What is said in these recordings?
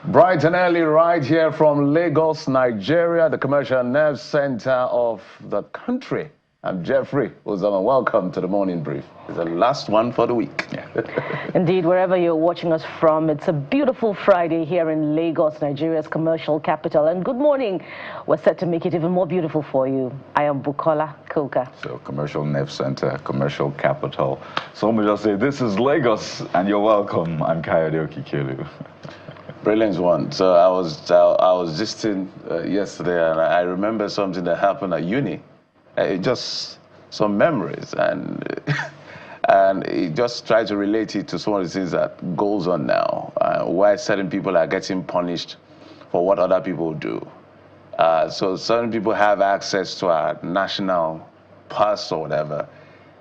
Bright and early right here from Lagos, Nigeria, the commercial nerve center of the country. I'm Jeffrey Uzama. Welcome to the Morning Brief. It's the last one for the week. Yeah. Indeed, wherever you're watching us from, it's a beautiful Friday here in Lagos, Nigeria's commercial capital. And good morning. We're set to make it even more beautiful for you. I am Bukola Koka. So, commercial nerve center, commercial capital. Some will just say, this is Lagos, and you're welcome. I'm Kayode Okikelu. Brilliant one. So I was just in yesterday, and I remember something that happened at uni. Just some memories, and and it just tried to relate it to some of the things that goes on now. Why certain people are getting punished for what other people do. So certain people have access to our national purse or whatever,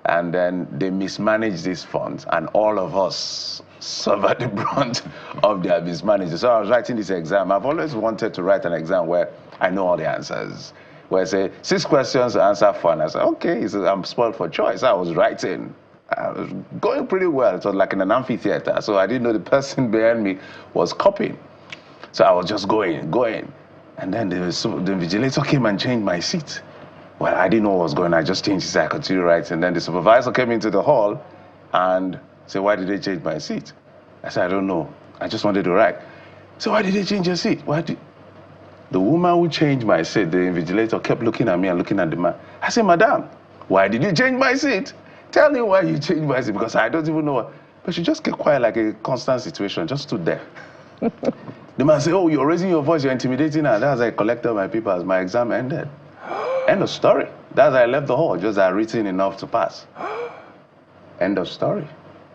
and then they mismanage these funds, and all of us suffer the brunt of their mismanagement. So I was writing this exam. I've always wanted to write an exam where I know all the answers. Where I say, 6 questions to answer 4. And I said, okay, he says, I'm spoiled for choice. I was writing. I was going pretty well. It was like in an amphitheater. So I didn't know the person behind me was copying. So I was just going. And then the invigilator came and changed my seat. Well, I didn't know what was going on. I just changed it so I continued writing. And then the supervisor came into the hall and said, why did they change my seat? I said, I don't know. I just wanted to write. So why did they change your seat? The woman who changed my seat, the invigilator, kept looking at me and looking at the man. I said, Madam, why did you change my seat? Tell me why you changed my seat, because I don't even know what. But she just kept quiet like a constant situation, just stood there. The man said, oh, you're raising your voice, you're intimidating her. That's how I collected my papers. My exam ended. End of story. That's how I left the hall, just I written enough to pass. End of story.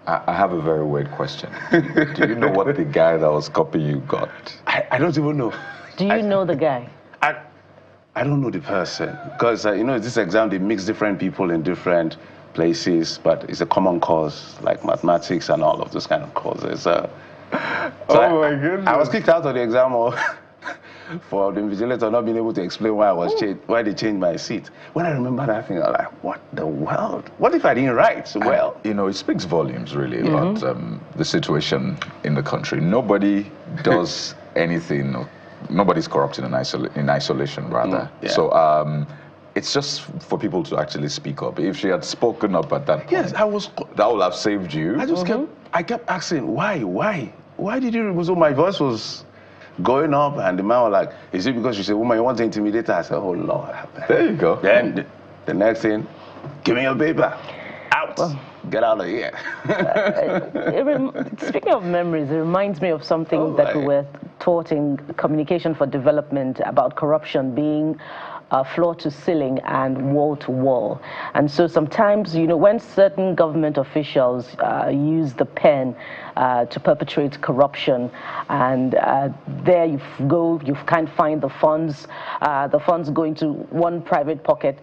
I have a very weird question. Do you know what the guy that was copying you got? I don't even know. Do you know the guy? I don't know the person, because you know, this exam, they mix different people in different places, but it's a common course like mathematics and all of those kind of courses. My goodness! I was kicked out of the exam for the invigilator not being able to explain why they changed my seat. When I remember that thing, I was like, what the world? What if I didn't write so well? You know, it speaks volumes really about the situation in the country. Nobody does anything. Nobody's corrupt in isolation, rather. Yeah. So it's just for people to actually speak up. If she had spoken up at that point, yes, that would have saved you. I kept asking, why did you? So my voice was going up, and the man was like, is it because you said, woman, you want to intimidate her? I said, oh, Lord. There you go. Then the next thing, give me your paper. Out. Well, get out of here. Speaking of memories, it reminds me of something that we were taught in Communication for Development about corruption being floor to ceiling and wall to wall. And so sometimes, you know, when certain government officials use the pen to perpetrate corruption, and there you can't find the funds go into one private pocket,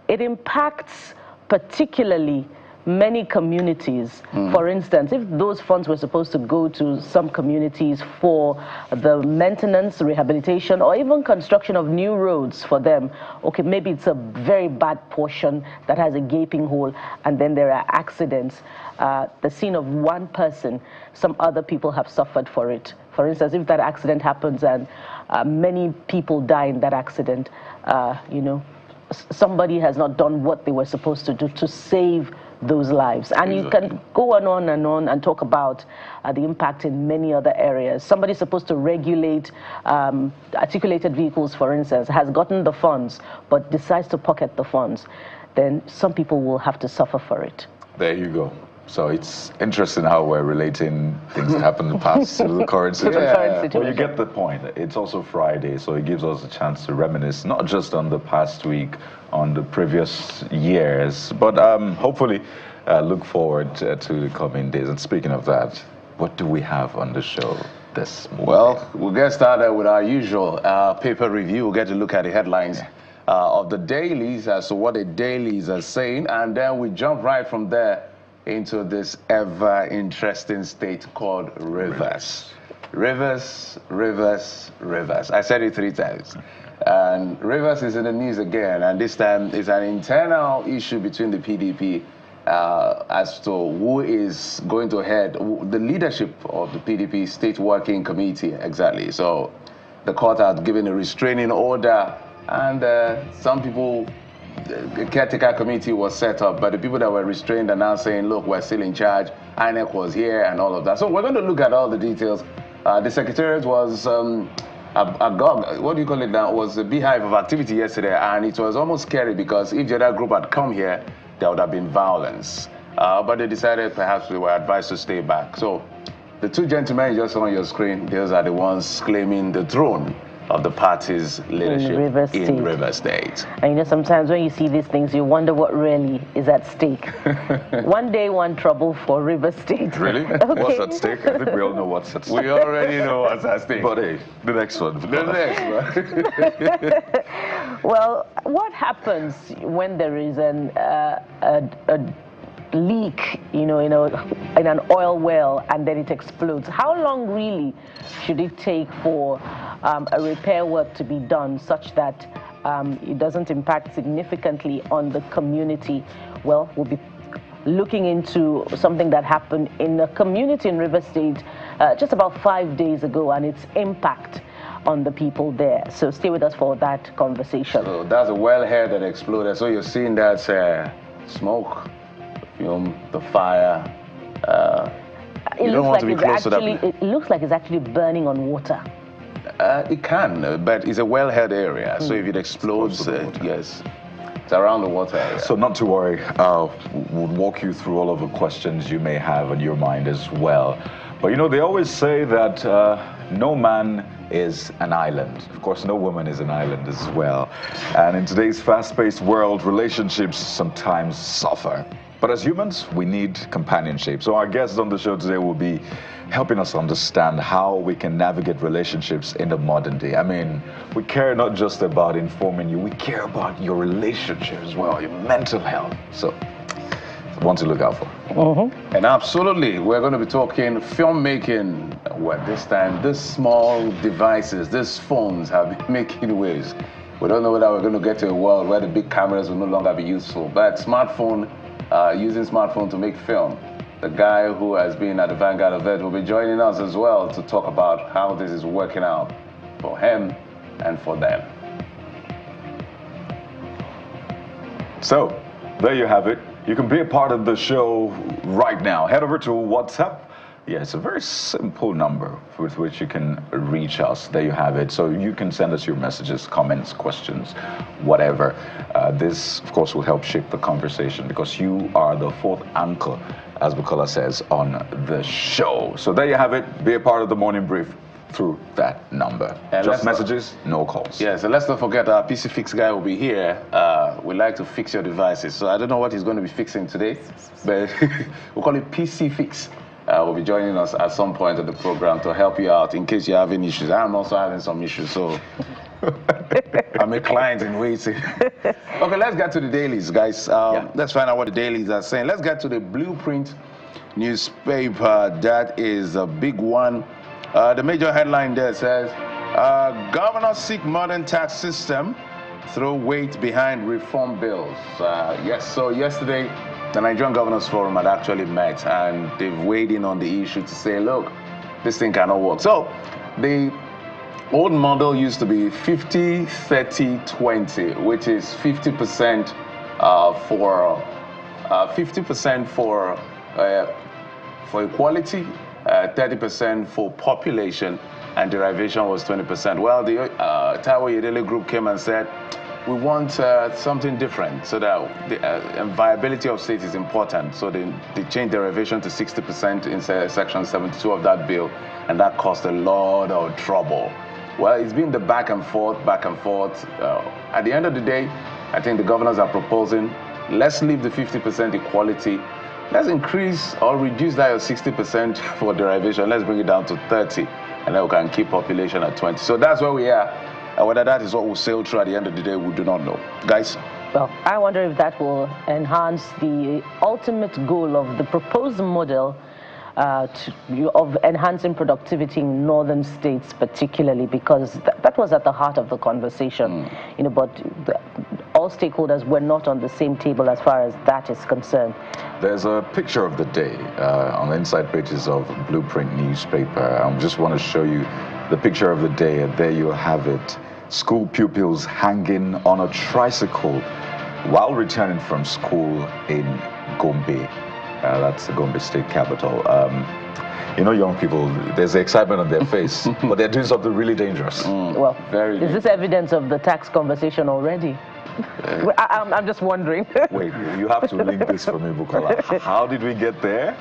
it impacts particularly many communities. For instance, if those funds were supposed to go to some communities for the maintenance, rehabilitation, or even construction of new roads for them, okay, maybe it's a very bad portion that has a gaping hole, and then there are accidents. The scene of one person, some other people have suffered for it. For instance, if that accident happens and many people die in that accident, you know, somebody has not done what they were supposed to do to save those lives. And you can go on and talk about the impact in many other areas. Somebody's supposed to regulate articulated vehicles, for instance, has gotten the funds, but decides to pocket the funds. Then some people will have to suffer for it. There you go. So it's interesting how we're relating things that happened in the past to the current situation. Well, you get the point. It's also Friday, so it gives us a chance to reminisce, not just on the past week, on the previous years, but hopefully look forward to the coming days. And speaking of that, what do we have on the show this morning? Well, we'll get started with our usual paper review. We'll get to look at the headlines of the dailies as to what the dailies are saying, and then we jump right from there into this ever interesting state called Rivers. Rivers. I said it 3 times. And Rivers is in the news again, and this time it's an internal issue between the PDP as to who is going to head the leadership of the PDP State Working Committee, exactly. So the court had given a restraining order, and some people, the caretaker committee was set up, but the people that were restrained are now saying, look, we're still in charge. INEC was here and all of that. So we're going to look at all the details. The secretariat was what do you call it now? It was a beehive of activity yesterday, and it was almost scary because if the other group had come here, there would have been violence. But they decided perhaps we were advised to stay back. So the two gentlemen you just saw on your screen, those are the ones claiming the throne of the party's leadership in River State. And you know, sometimes when you see these things, you wonder what really is at stake. One day, one trouble for River State. Really? Okay. What's at stake? I think we all know what's at stake. We already know what's at stake. But hey, the next one. The next one. Well, what happens when there is a leak, you know, in an oil well, and then it explodes? How long really should it take for a repair work to be done such that it doesn't impact significantly on the community? Well, we'll be looking into something that happened in a community in River State just about 5 days ago, and its impact on the people there. So stay with us for that conversation. So that's a wellhead that exploded. So you're seeing that smoke, the fire. You don't want to be close to that. It looks like it's actually burning on water. It can, but it's a wellhead area. So if it explodes, yes, it's around the water area. So not to worry. We'll walk you through all of the questions you may have on your mind as well. But you know, they always say that no man is an island. Of course, no woman is an island as well. And in today's fast-paced world, relationships sometimes suffer. But as humans, we need companionship. So our guests on the show today will be helping us understand how we can navigate relationships in the modern day. I mean, we care not just about informing you, we care about your relationship as well, your mental health. So, one to look out for. Mm-hmm. And absolutely, we're going to be talking filmmaking. Well, this time, these small devices, these phones have been making waves. We don't know whether we're going to get to a world where the big cameras will no longer be useful, but using smartphone to make film. The guy who has been at the vanguard of it will be joining us as well to talk about how this is working out for him and for them. So, there you have it. You can be a part of the show right now. Head over to WhatsApp. Yeah, it's a very simple number with which you can reach us. There you have it. So you can send us your messages, comments, questions, whatever. This, of course, will help shape the conversation because you are the fourth anchor, as Bukola says, on the show. So there you have it. Be a part of the morning brief through that number. And just messages, no calls. Yeah, so let's not forget our PC Fix guy will be here. We like to fix your devices. So I don't know what he's going to be fixing today, but we'll call it PC Fix. Will be joining us at some point of the program to help you out in case you're having issues. I'm also having some issues, so I'm a client in waiting. Okay, let's get to the dailies, guys. Let's find out what the dailies are saying. Let's get to the Blueprint newspaper. That is a big one. The major headline there says, governors seek modern tax system, throw weight behind reform bills. Yes, so yesterday, the Nigerian Governors Forum had actually met, and they've weighed in on the issue to say, look, this thing cannot work. So the old model used to be 50, 30, 20, which is 50% for equality, 30% for population, and derivation was 20%. Well, the Taiwo Yedele group came and said, we want something different, so that the viability of states is important. So they changed derivation to 60% in section 72 of that bill, and that caused a lot of trouble. Well, it's been the back and forth. At the end of the day, I think the governors are proposing, let's leave the 50% equality. Let's increase or reduce that 60% for derivation. Let's bring it down to 30, and then we can keep population at 20. So that's where we are. Whether that is what will sail through at the end of the day, we do not know. Guys? Well, I wonder if that will enhance the ultimate goal of the proposed model of enhancing productivity in northern states particularly, because that was at the heart of the conversation. But all stakeholders were not on the same table as far as that is concerned. There's a picture of the day on the inside pages of Blueprint newspaper. I just want to show you the picture of the day, and there you have it. School pupils hanging on a tricycle while returning from school in Gombe. That's the Gombe state capital. You know, young people, there's excitement on their face, but they're doing something really dangerous. Well, is this evidence of the tax conversation already? I'm just wondering. Wait, you have to link this for me, Bukola. How did we get there?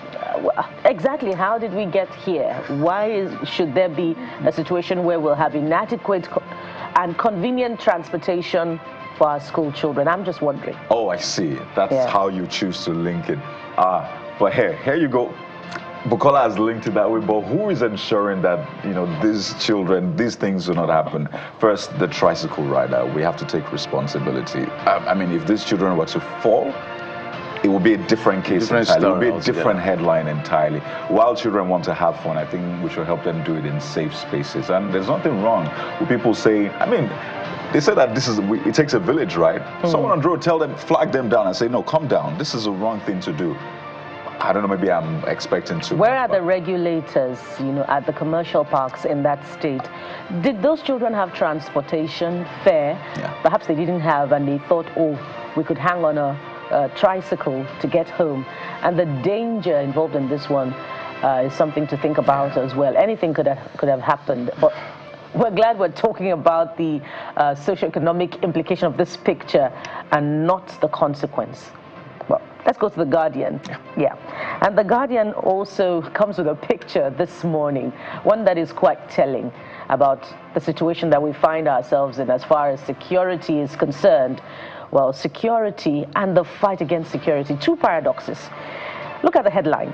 Exactly, how did we get here? Why should there be a situation where we'll have inadequate and convenient transportation for our school children? I'm just wondering. Oh, I see. That's how you choose to link it. But here you go. Bukola has linked it that way, but who is ensuring that, you know, these children, these things do not happen? First, the tricycle rider, we have to take responsibility. I mean, if these children were to fall, it will be a different case entirely. It will be a different headline entirely. While children want to have fun, I think we should help them do it in safe spaces. And there's nothing wrong with people saying, I mean, they say that it takes a village, right? Someone on the road tell them, flag them down and say, no, come down. This is the wrong thing to do. I don't know, maybe I'm expecting to. Where are the regulators, you know, at the commercial parks in that state? Did those children have transportation, fare? Yeah. Perhaps they didn't have, and they thought, oh, we could hang on a tricycle to get home. And the danger involved in this one is something to think about as well. Anything could have happened. But we're glad we're talking about the socioeconomic implication of this picture and not the consequence. Well, let's go to The Guardian. Yeah. And The Guardian also comes with a picture this morning, one that is quite telling about the situation that we find ourselves in as far as security is concerned. Well, security and the fight against security, two paradoxes. Look at the headline.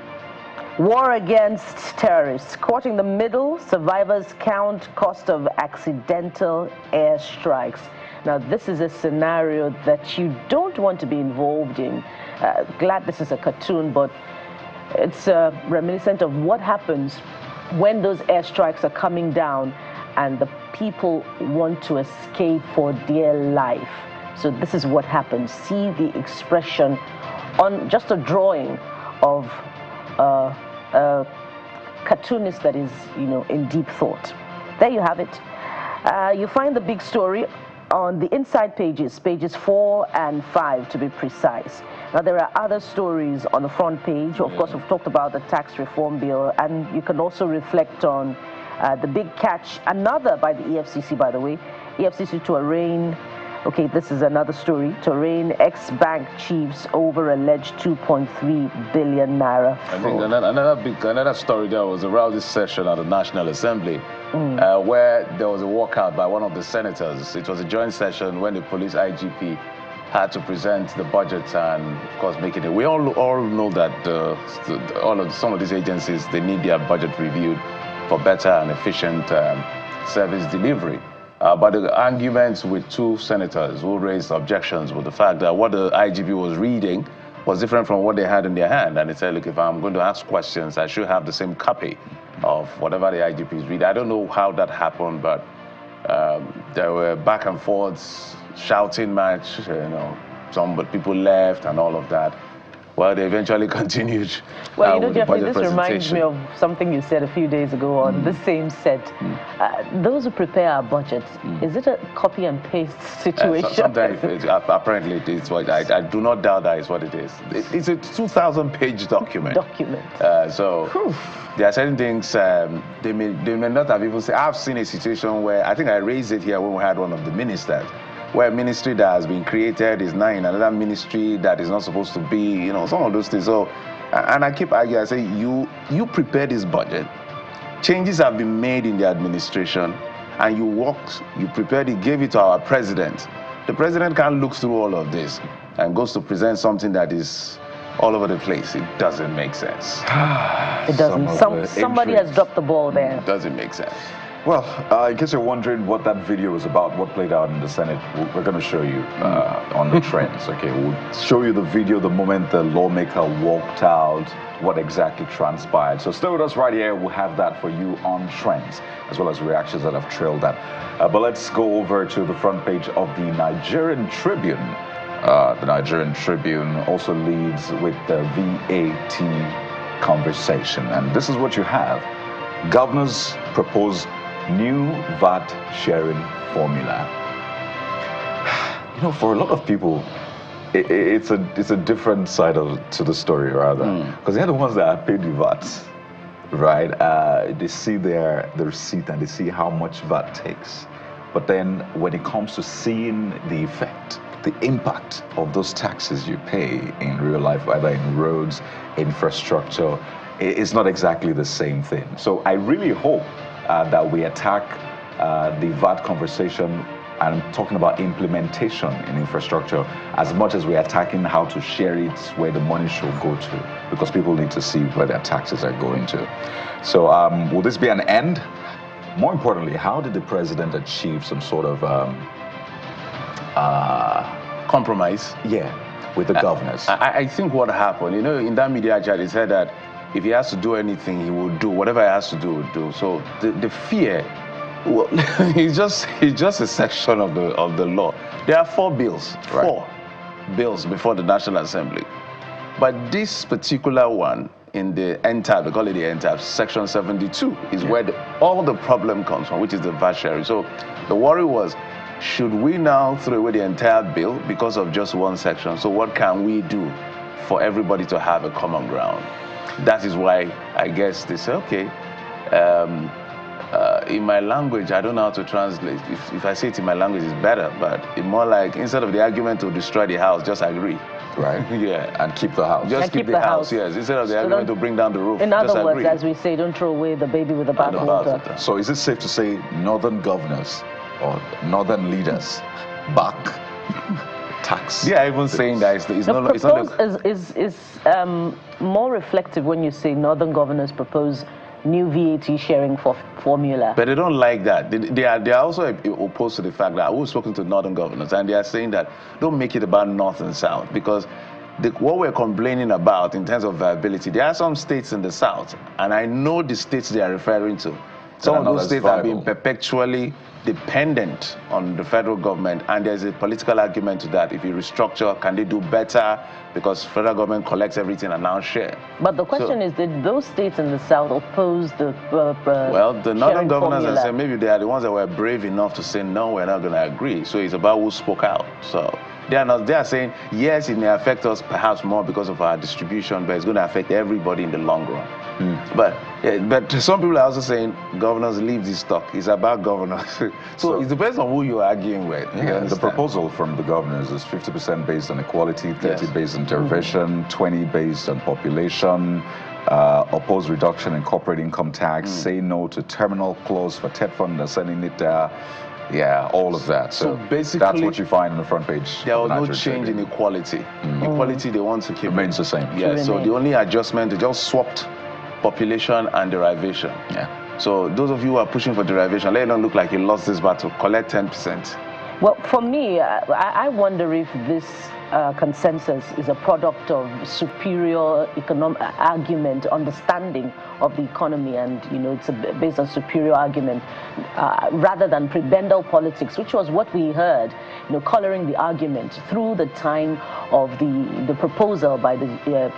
War against terrorists. Caught in the middle, survivors count cost of accidental airstrikes. Now, this is a scenario that you don't want to be involved in. Glad this is a cartoon, but it's reminiscent of what happens when those airstrikes are coming down and the people want to escape for dear life. So this is what happens. See the expression on just a drawing of a cartoonist that is, you know, in deep thought. There you have it. You find the big story on the inside pages, pages 4 and 5 to be precise. Now, there are other stories on the front page. Of course, we've talked about the tax reform bill, and you can also reflect on the big catch, another by the EFCC, by the way, EFCC to arraign, okay, this is another story, to arraign ex-bank chiefs over alleged 2.3 billion naira fraud. I think another story there was around this session at the National Assembly, where there was a walkout by one of the senators. It was a joint session when the police IGP had to present the budget and, of course, make it. We all know that some of these agencies, they need their budget reviewed for better and efficient service delivery. But the arguments with two senators who raised objections with the fact that what the IGP was reading was different from what they had in their hand. And they said, look, if I'm going to ask questions, I should have the same copy of whatever the IGP is reading. I don't know how that happened, but there were back and forths, shouting match, you know, but people left and all of that. Well, they eventually continued. Well, you know, Jeffrey, this reminds me of something you said a few days ago on the same set. Those who prepare our budget, is it a copy and paste situation? Sometimes, apparently, it's what I do not doubt that is what it is. It's a 2,000-page document. So there are certain things they may not have even said. I've seen a situation where I think I raised it here when we had one of the ministers, where a ministry that has been created is now in another ministry that is not supposed to be, you know, some of those things. So, and I keep arguing, I say, you prepare this budget, changes have been made in the administration, and you prepared it, gave it to our president. The president can't look through all of this and goes to present something that is all over the place. It doesn't make sense. It doesn't. Somebody has dropped the ball there. It doesn't make sense. Well, in case you're wondering what that video was about, what played out in the Senate, we're going to show you on the trends. Okay, we'll show you the video the moment the lawmaker walked out, what exactly transpired. So stay with us right here. We'll have that for you on trends, as well as reactions that have trailed that. But let's go over to the front page of the Nigerian Tribune. The Nigerian Tribune also leads with the VAT conversation. And this is what you have. Governors propose new VAT sharing formula. You know, for a lot of people, it's a different side to the story, rather, because they're the ones that are paid the VAT, right? They see the receipt and they see how much VAT takes, but then when it comes to seeing the effect, the impact of those taxes you pay in real life, either in roads, infrastructure, it's not exactly the same thing. So I really hope that we attack the VAT conversation, and I'm talking about implementation in infrastructure, as much as we're attacking how to share it, where the money should go to, because people need to see where their taxes are going to. So will this be an end? More importantly, how did the president achieve some sort of compromise? Yeah, with the governors. I think what happened, you know, in that media chat, he said that if he has to do anything, he will do. Whatever he has to do, will do. So the fear, well, it's just a section of the law. There are 4 bills, right. 4 bills before the National Assembly. But this particular one in the NTAB, they call it the NTAB, Section 72, is where all the problem comes from, which is the VAT sharing. So the worry was, should we now throw away the entire bill because of just one section? So what can we do for everybody to have a common ground? That is why I guess they say, okay, in my language, I don't know how to translate. If I say it in my language, it's better, but it's more like, instead of the argument to destroy the house, just agree. Right. Yeah. And keep the house. Just keep the house, yes. Instead of the argument to bring down the roof. In other words, agree. As we say, don't throw away the baby with the bathwater. So is it safe to say northern governors or northern leaders back tax? Yeah, even saying that it's not more reflective when you say northern governors propose new VAT sharing formula. But they don't like that. They are also opposed to the fact that we've spoken to northern governors, and they are saying that don't make it about north and south, because what we're complaining about in terms of viability, there are some states in the south, and I know the states they are referring to. Some of those states have been perpetually dependent on the federal government, and there's a political argument to that. If you restructure, can they do better? Because federal government collects everything and now share. But the question is, did those states in the south oppose the well, the northern governors formula? have said maybe they are the ones that were brave enough to say, no, we're not going to agree. So it's about who spoke out. So they are saying, yes, it may affect us perhaps more because of our distribution, but it's going to affect everybody in the long run. But some people are also saying, governors, leave this talk. It's about governors. so it depends on who you're arguing with. Yeah, the proposal from the governors is 50% based on equality, 30% based on derivation, 20% based on population, oppose reduction in corporate income tax, say no to terminal clause for TED fund, sending it there. Yeah, all of that. So basically, that's what you find on the front page. There was no change in equality. Equality, they want to keep remains the same. Yeah, so the only adjustment, they just swapped population and derivation. Yeah. So those of you who are pushing for derivation, let it not look like you lost this battle. Collect 10%. Well, for me, I wonder if this consensus is a product of superior economic argument, understanding of the economy, and it's based on superior argument rather than prebendal politics, which was what we heard, coloring the argument through the time of the proposal by the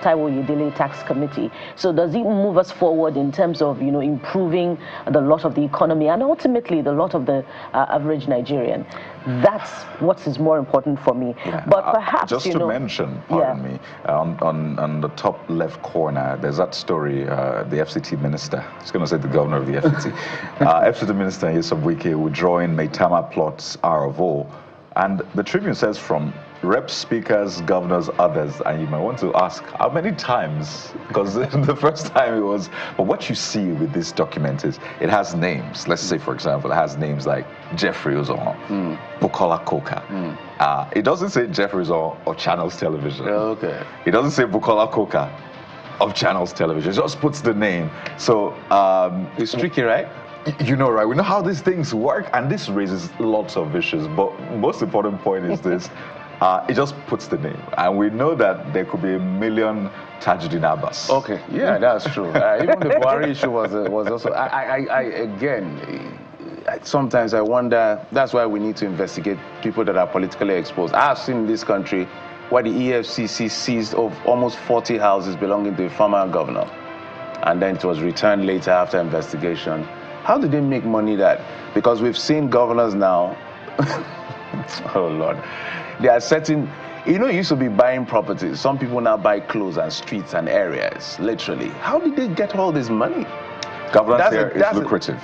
Taiwo Yedele Tax Committee. So does it move us forward in terms of improving the lot of the economy and ultimately the lot of the average Nigerian? That's what is more important for me. Yeah. But perhaps just to mention, pardon me, on the top left corner, there's that story. The FCT minister, I was going to say the governor of the FCT, FCT minister Yusuf Wike withdrawing Maitama plots RFO, and the Tribune says from reps, speakers, governors, others, and you might want to ask how many times, because the first time it was, but what you see with this document is it has names. Let's say, for example, it has names like Jeffrey Ozon, Bukola Koka. It doesn't say Jeffrey Ozon of Channels Television. Okay. It doesn't say Bukola Koka of Channels Television. It just puts the name. So it's tricky, right? You know, right? We know how these things work, and this raises lots of issues. But most important point is this: it just puts the name, and we know that there could be a million Tajuddin Abbas. Okay, yeah, that's true. Even the Buhari issue was also. Sometimes I wonder. That's why we need to investigate people that are politically exposed. I've seen in this country where the EFCC seized of almost 40 houses belonging to a former governor, and then it was returned later after investigation. How did they make money that? Because we've seen governors now, oh Lord, they are setting, you used to be buying properties. Some people now buy clothes and streets and areas, literally. How did they get all this money? Governance here is lucrative.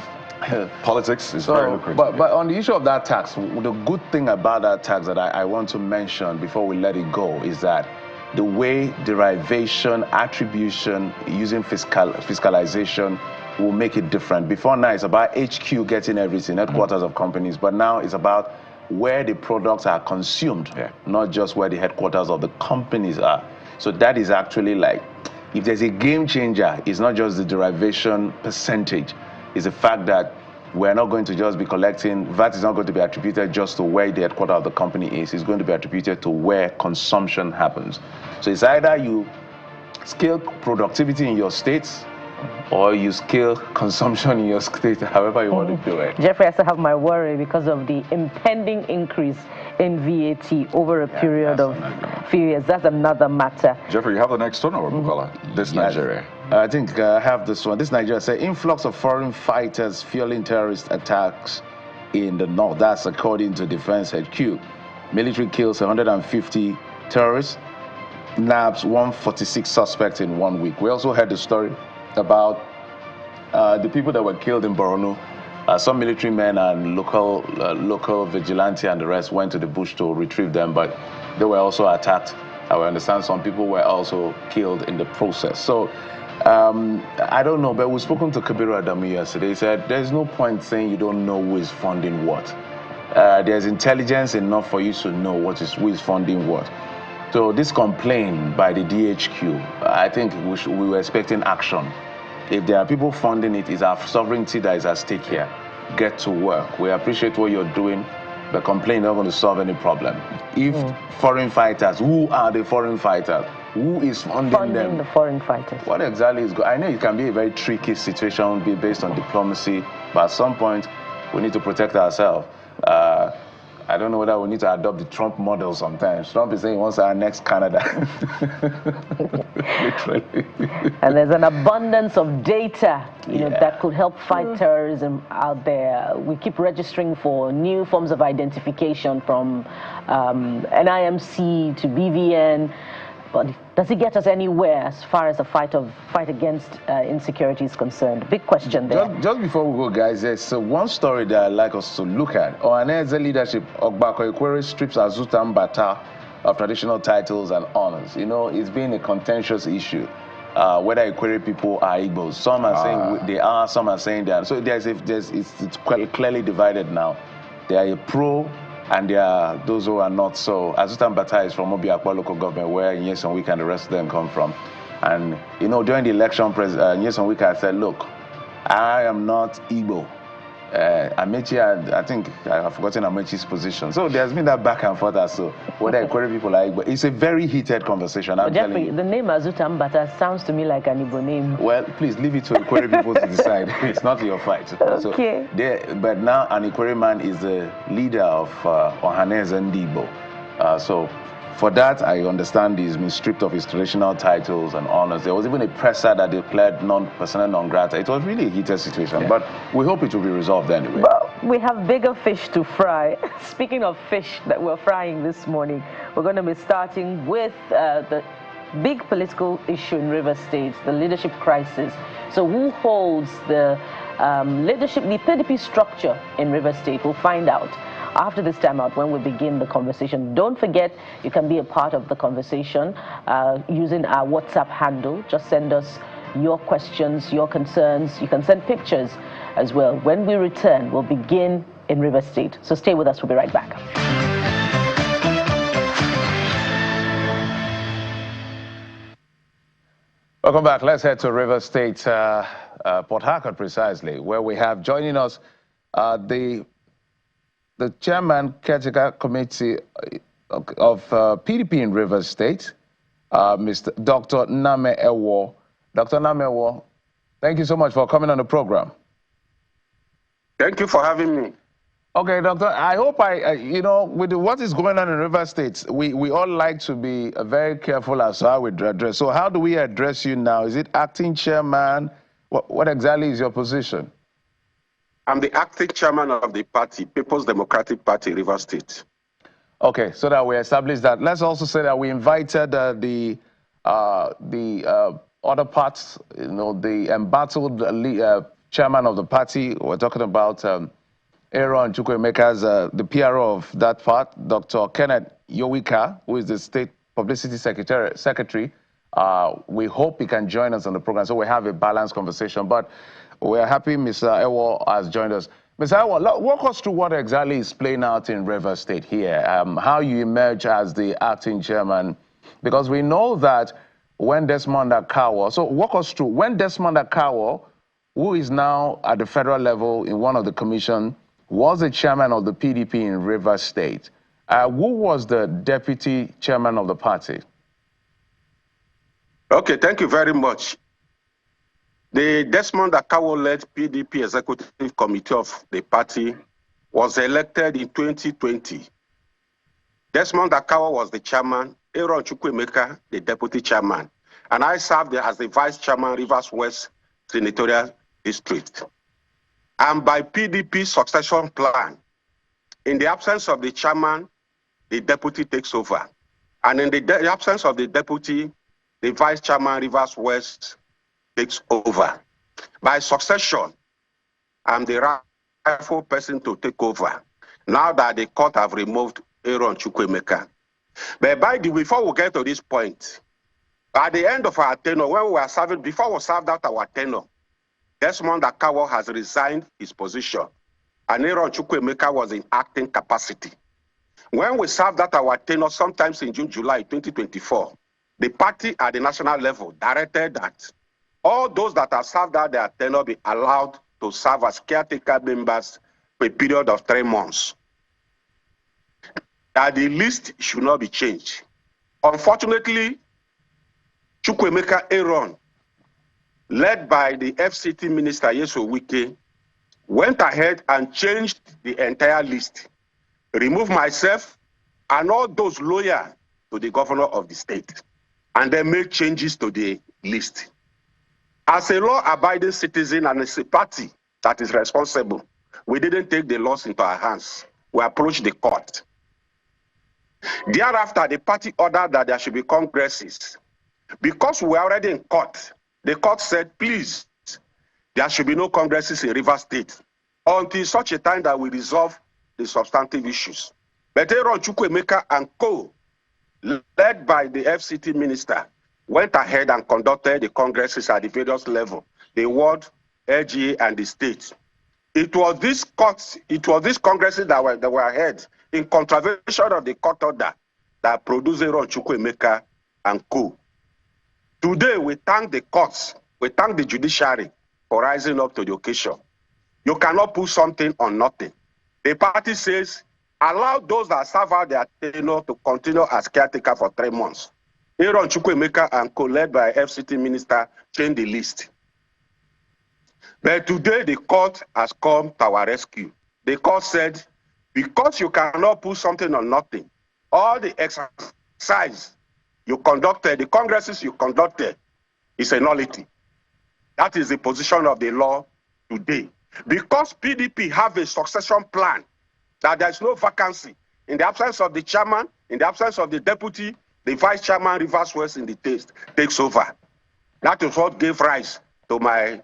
Politics is very lucrative. But on the issue of that tax, the good thing about that tax that I want to mention before we let it go is that the way derivation, attribution, using fiscalization will make it different. Before now, it's about HQ getting everything, headquarters of companies, but now it's about where the products are consumed, not just where the headquarters of the companies are. So that is actually like, if there's a game changer, it's not just the derivation percentage, it's the fact that we're not going to just be collecting, VAT is not going to be attributed just to where the headquarters of the company is, it's going to be attributed to where consumption happens. So it's either you scale productivity in your states, or you scale consumption in your state, however you want to do it. Jeffrey, I still have my worry because of the impending increase in VAT over a period of few years. That's another matter. Jeffrey, you have the next one, or Bukola? This Nigeria. I think I have this one. This Nigeria says influx of foreign fighters fueling terrorist attacks in the north. That's according to Defense HQ. Military kills 150 terrorists, nabs 146 suspects in 1 week. We also heard the story about the people that were killed in Borno. Some military men and local vigilante and the rest went to the bush to retrieve them, but they were also attacked. I understand some people were also killed in the process. So I don't know, but we've spoken to Kabiru Adamu yesterday. He said there's no point saying you don't know who is funding what. There's intelligence enough for you to know who is funding what. So this complaint by the DHQ, I think we were expecting action. If there are people funding it, it's our sovereignty that is at stake here. Get to work. We appreciate what you're doing, but complaint is not going to solve any problem. If foreign fighters, who are the foreign fighters? Who is funding them? The foreign fighters. What exactly is going on? I know it can be a very tricky situation, be based on diplomacy, but at some point, we need to protect ourselves. I don't know whether we need to adopt the Trump model sometimes. Trump is saying he wants our next Canada. Literally. And there's an abundance of data, that could help fight terrorism out there. We keep registering for new forms of identification from NIMC to BVN. But does it get us anywhere as far as the fight against insecurity is concerned? Big question there. Just before we go, guys, there's one story that I'd like us to look at. Ohaneze leadership, Ogbako Ekwere strips Azuta Mbata of traditional titles and honors. It's been a contentious issue. Whether Ekwere people are Igbos. Some are saying they are, some are saying they are. So it's clearly divided now. They are a pro, and there are those who are not. So Azuta Mbata is from Obiakwa local government, where Nyesom Wike and the rest of them come from. And during the election, Nyesom Wike said, look, I am not Igbo. Amechi, I think I have forgotten Amechi's position. So there's been that back and forth as to whether Ekwere people are Igbo. It's a very heated conversation. Jeffrey, the name Azuta Mbata sounds to me like an Igbo name. Well, please leave it to Ekwere people to decide. It's not your fight. Okay. So but now an Ekwere man is the leader of Ohaneze Ndigbo. So for that, I understand he's been stripped of his traditional titles and honors. There was even a presser that declared persona non grata. It was really a heated situation, but we hope it will be resolved anyway. Well, we have bigger fish to fry. Speaking of fish that we're frying this morning, we're going to be starting with the big political issue in Rivers State, the leadership crisis. So who holds the leadership, the PDP structure in Rivers State? We'll find out after this time out when we begin the conversation. Don't forget, you can be a part of the conversation using our WhatsApp handle. Just send us your questions, your concerns. You can send pictures as well. When we return, we'll begin in Rivers State. So stay with us. We'll be right back. Welcome back. Let's head to River State, Port Harcourt precisely, where we have joining us the chairman caretaker committee of PDP in River State, Mr. Dr. Name Ewo. Dr. Name Ewo, thank you so much for coming on the program. Thank you for having me. Okay, Doctor, I hope you know, with what is going on in River State, we all like to be very careful as to how we address. So how do we address you now? Is it acting chairman? What exactly is your position? I'm the acting chairman of the party, People's Democratic Party, River State. Okay, so that we establish that. Let's also say that we invited the other parts, you know, the embattled chairman of the party. We're talking about Aaron Chukwuemeka's, the PRO of that part, Dr. Kenneth Yowika, who is the State Publicity Secretary. We hope he can join us on the program so we have a balanced conversation. But we're happy Mr. Ewo has joined us. Mr. Ewo, walk us through what exactly is playing out in River State here, how you emerge as the acting chairman, because we know that when Desmond Akawo, so walk us through, when Desmond Akawo, who is now at the federal level in one of the commission, was the chairman of the PDP in River State, who was the deputy chairman of the party? Okay, thank you very much. The Desmond Akawo-led PDP Executive Committee of the party was elected in 2020. Desmond Akawo was the chairman, Aaron Chukwuemeka, the deputy chairman, and I served as the vice chairman, Rivers West Senatorial District. And by PDP succession plan, in the absence of the chairman, the deputy takes over. And in the absence of the deputy, the vice chairman, Rivers West, takes over. By succession, I'm the rightful person to take over, now that the court have removed Aaron Chukwuemeka. But before we get to this point, at the end of our tenure, when we were serving, before we served out our tenure, Desmond Akawo has resigned his position, and Aaron Chukwuemeka was in acting capacity. When we served out our tenure, sometimes in June, July 2024, the party at the national level directed that all those that have served out their tenure be allowed to serve as caretaker members for a period of 3 months. That the list should not be changed. Unfortunately, Chukwuemeka Aaron, led by the FCT Minister Yeso Wike, went ahead and changed the entire list, removed myself and all those loyal to the governor of the state, and then made changes to the list. As a law-abiding citizen and as a party that is responsible, we didn't take the laws into our hands. We approached the court. Thereafter, the party ordered that there should be congresses. Because we were already in court, the court said, please, there should be no congresses in River State until such a time that we resolve the substantive issues. But Aaron Chukwuemeka and co, led by the FCT minister, went ahead and conducted the congresses at the various levels, the ward, LGA, and the state. It was these congresses that were held in contravention of the court order that produced Aaron Chukwuemeka and co. Today, we thank the courts, we thank the judiciary for rising up to the occasion. You cannot put something on nothing. The party says, allow those that serve out their tenure to continue as caretaker for 3 months. Aaron Chukwuemeka and co, led by FCT minister, changed the list. But today, the court has come to our rescue. The court said, because you cannot put something on nothing, all the exercise you conducted, the congresses you conducted, is a nullity. That is the position of the law today. Because PDP have a succession plan, that there is no vacancy. In the absence of the chairman, in the absence of the deputy, the vice chairman, Rivers West in the taste, takes over. That is what gave rise to my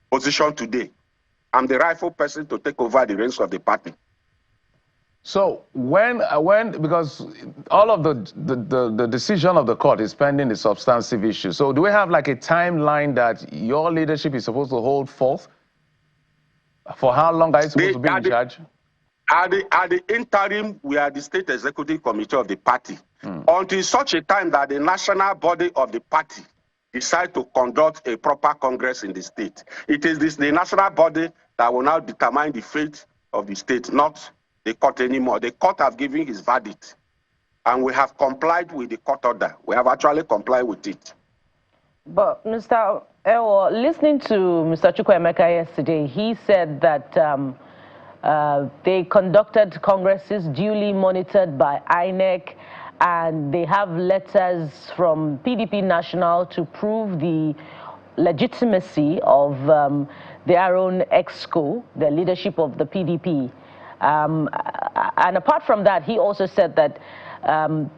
position today. I'm the rightful person to take over the reins of the party. So when because all of the decision of the court is pending the substantive issue. So do we have like a timeline that your leadership is supposed to hold forth? For how long are you supposed to be in charge? At the interim, we are the state executive committee of the party. Until such a time that the national body of the party decide to conduct a proper Congress in the state. It is the national body that will now determine the fate of the state, not the court anymore. The court has given his verdict, and we have complied with the court order. We have actually complied with it. But Mr. Ewo, listening to Mr. Chukwuemeka yesterday, he said that they conducted congresses duly monitored by INEC, and they have letters from PDP National to prove the legitimacy of their own EXCO, the leadership of the PDP. And apart from that, he also said that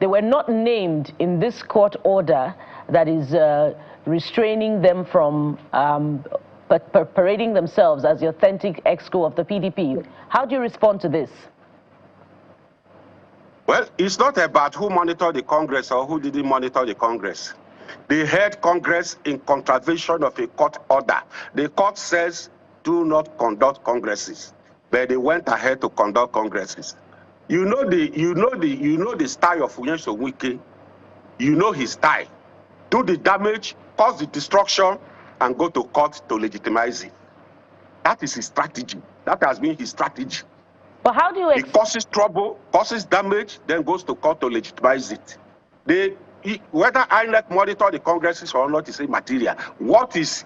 they were not named in this court order that is restraining them from parading themselves as the authentic EXCO of the PDP. How do you respond to this? Well, it's not about who monitored the Congress or who didn't monitor the Congress. They held Congress in contravention of a court order. The court says do not conduct congresses, but they went ahead to conduct congresses. You know the style of Unyeso Wike. You know his style. Do the damage, cause the destruction, and go to court to legitimize it. That is his strategy. That has been his strategy. But how do you... It causes trouble, causes damage, then goes to court to legitimize it. Whether INEC monitor the congresses or not is immaterial. What is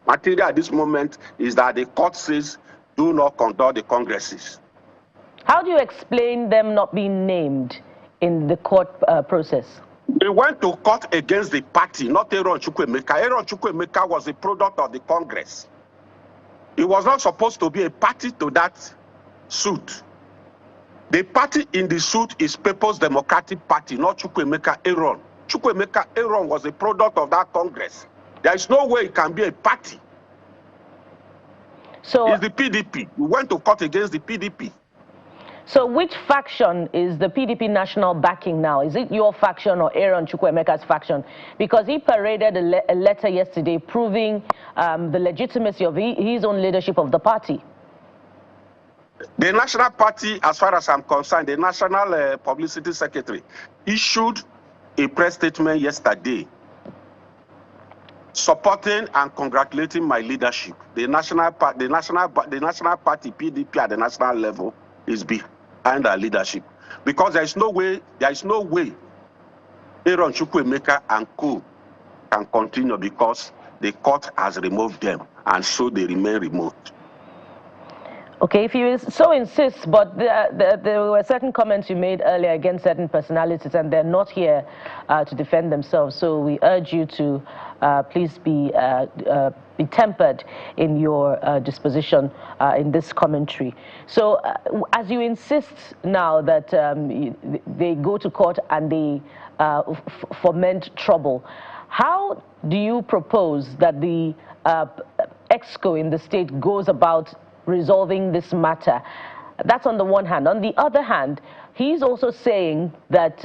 material at this moment is that the court says do not conduct the congresses. How do you explain them not being named in the court process? They went to court against the party, not Aaron Chukwuemeka. Aaron Chukwuemeka was a product of the Congress. He was not supposed to be a party to that suit. The party in the suit is People's Democratic Party, not Chukwuemeka Aaron. Chukwuemeka Aaron was a product of that Congress. There is no way it can be a party. So it's the PDP. We went to court against the PDP. So which faction is the PDP National backing now? Is it your faction or Aaron Chukwuemeka's faction? Because he paraded a letter yesterday proving the legitimacy of his own leadership of the party. The National Party, as far as I'm concerned, the National Publicity Secretary issued a press statement yesterday supporting and congratulating my leadership. The National Party, PDP at the national level is behind our leadership. Because there is no way Aaron Chukwuemeka and co can continue because the court has removed them, and so they remain removed. Okay, if you so insist, but there were certain comments you made earlier against certain personalities, and they're not here to defend themselves. So we urge you to please be tempered in your disposition in this commentary. So as you insist now that they go to court and they foment trouble, how do you propose that the EXCO in the state goes about resolving this matter? That's on the one hand. On the other hand, he's also saying that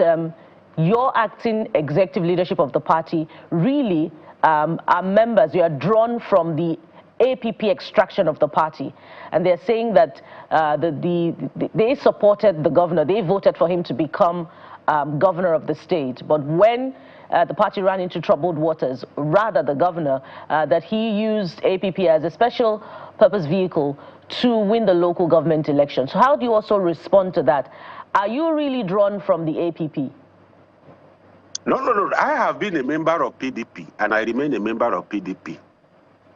your acting executive leadership of the party really are members, you are drawn from the APP extraction of the party. And they're saying that they supported the governor, they voted for him to become governor of the state. But when the party ran into troubled waters, rather the governor, that he used APP as a special purpose vehicle to win the local government election. So how do you also respond to that? Are you really drawn from the APP? No. I have been a member of PDP, and I remain a member of PDP.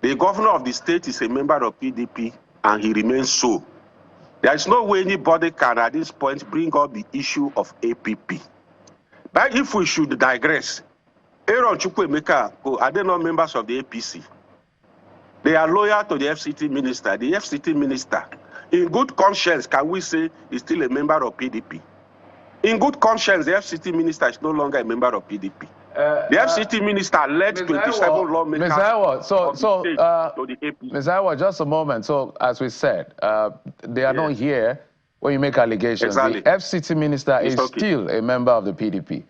The governor of the state is a member of PDP, and he remains so. There is no way anybody can, at this point, bring up the issue of APP. But if we should digress, Aaron Chukwuemeka, are they not members of the APC? They are loyal to the FCT minister. The FCT minister, in good conscience, can we say is still a member of PDP? In good conscience, the FCT minister is no longer a member of PDP. The FCT minister led 27 lawmakers to the AP. Ms. Iwa, just a moment. So, as we said, they are not here when you make allegations. Exactly. The FCT minister is still a member of the PDP.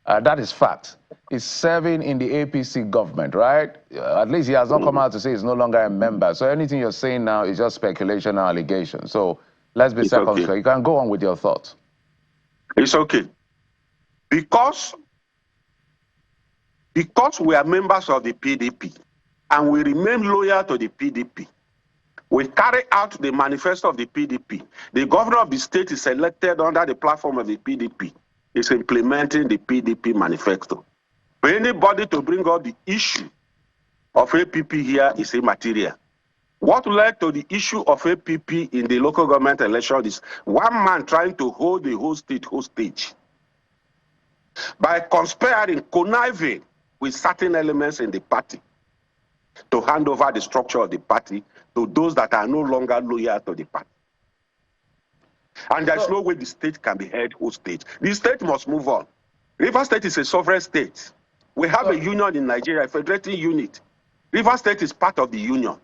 That is fact. He's serving in the APC government, right? At least he has not come out to say he's no longer a member. So anything you're saying now is just speculation and allegation. So let's be circumspect. You can go on with your thoughts. It's okay. Because Because we are members of the PDP and we remain loyal to the PDP, we carry out the manifesto of the PDP. The governor of the state is elected under the platform of the PDP. Is implementing the PDP manifesto. For anybody to bring up the issue of APP here is immaterial. What led to the issue of APP in the local government election is one man trying to hold the whole state hostage by conspiring, conniving with certain elements in the party to hand over the structure of the party to those that are no longer loyal to the party. And there's no way the state can be held hostage. The state must move on. Rivers State is a sovereign state. We have a union in Nigeria, a federating unit. Rivers State is part of the union.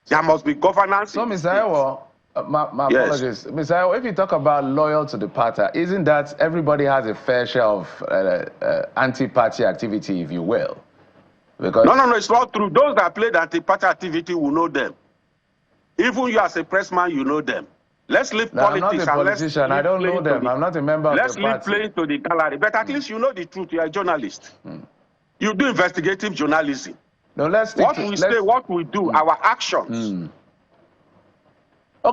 There must be governance. So, Mr. Ayo, my apologies. Mr. Ayo, if you talk about loyal to the party, isn't that everybody has a fair share of anti-party activity, if you will? Because no, it's not true. Those that played anti-party activity will know them. Even you as a pressman, you know them. Let's leave politics. I'm not a politician. I don't know them. I'm not a member of the party. Let's leave playing to the gallery. But at least you know the truth. You are a journalist. You do investigative journalism. No, what we do, our actions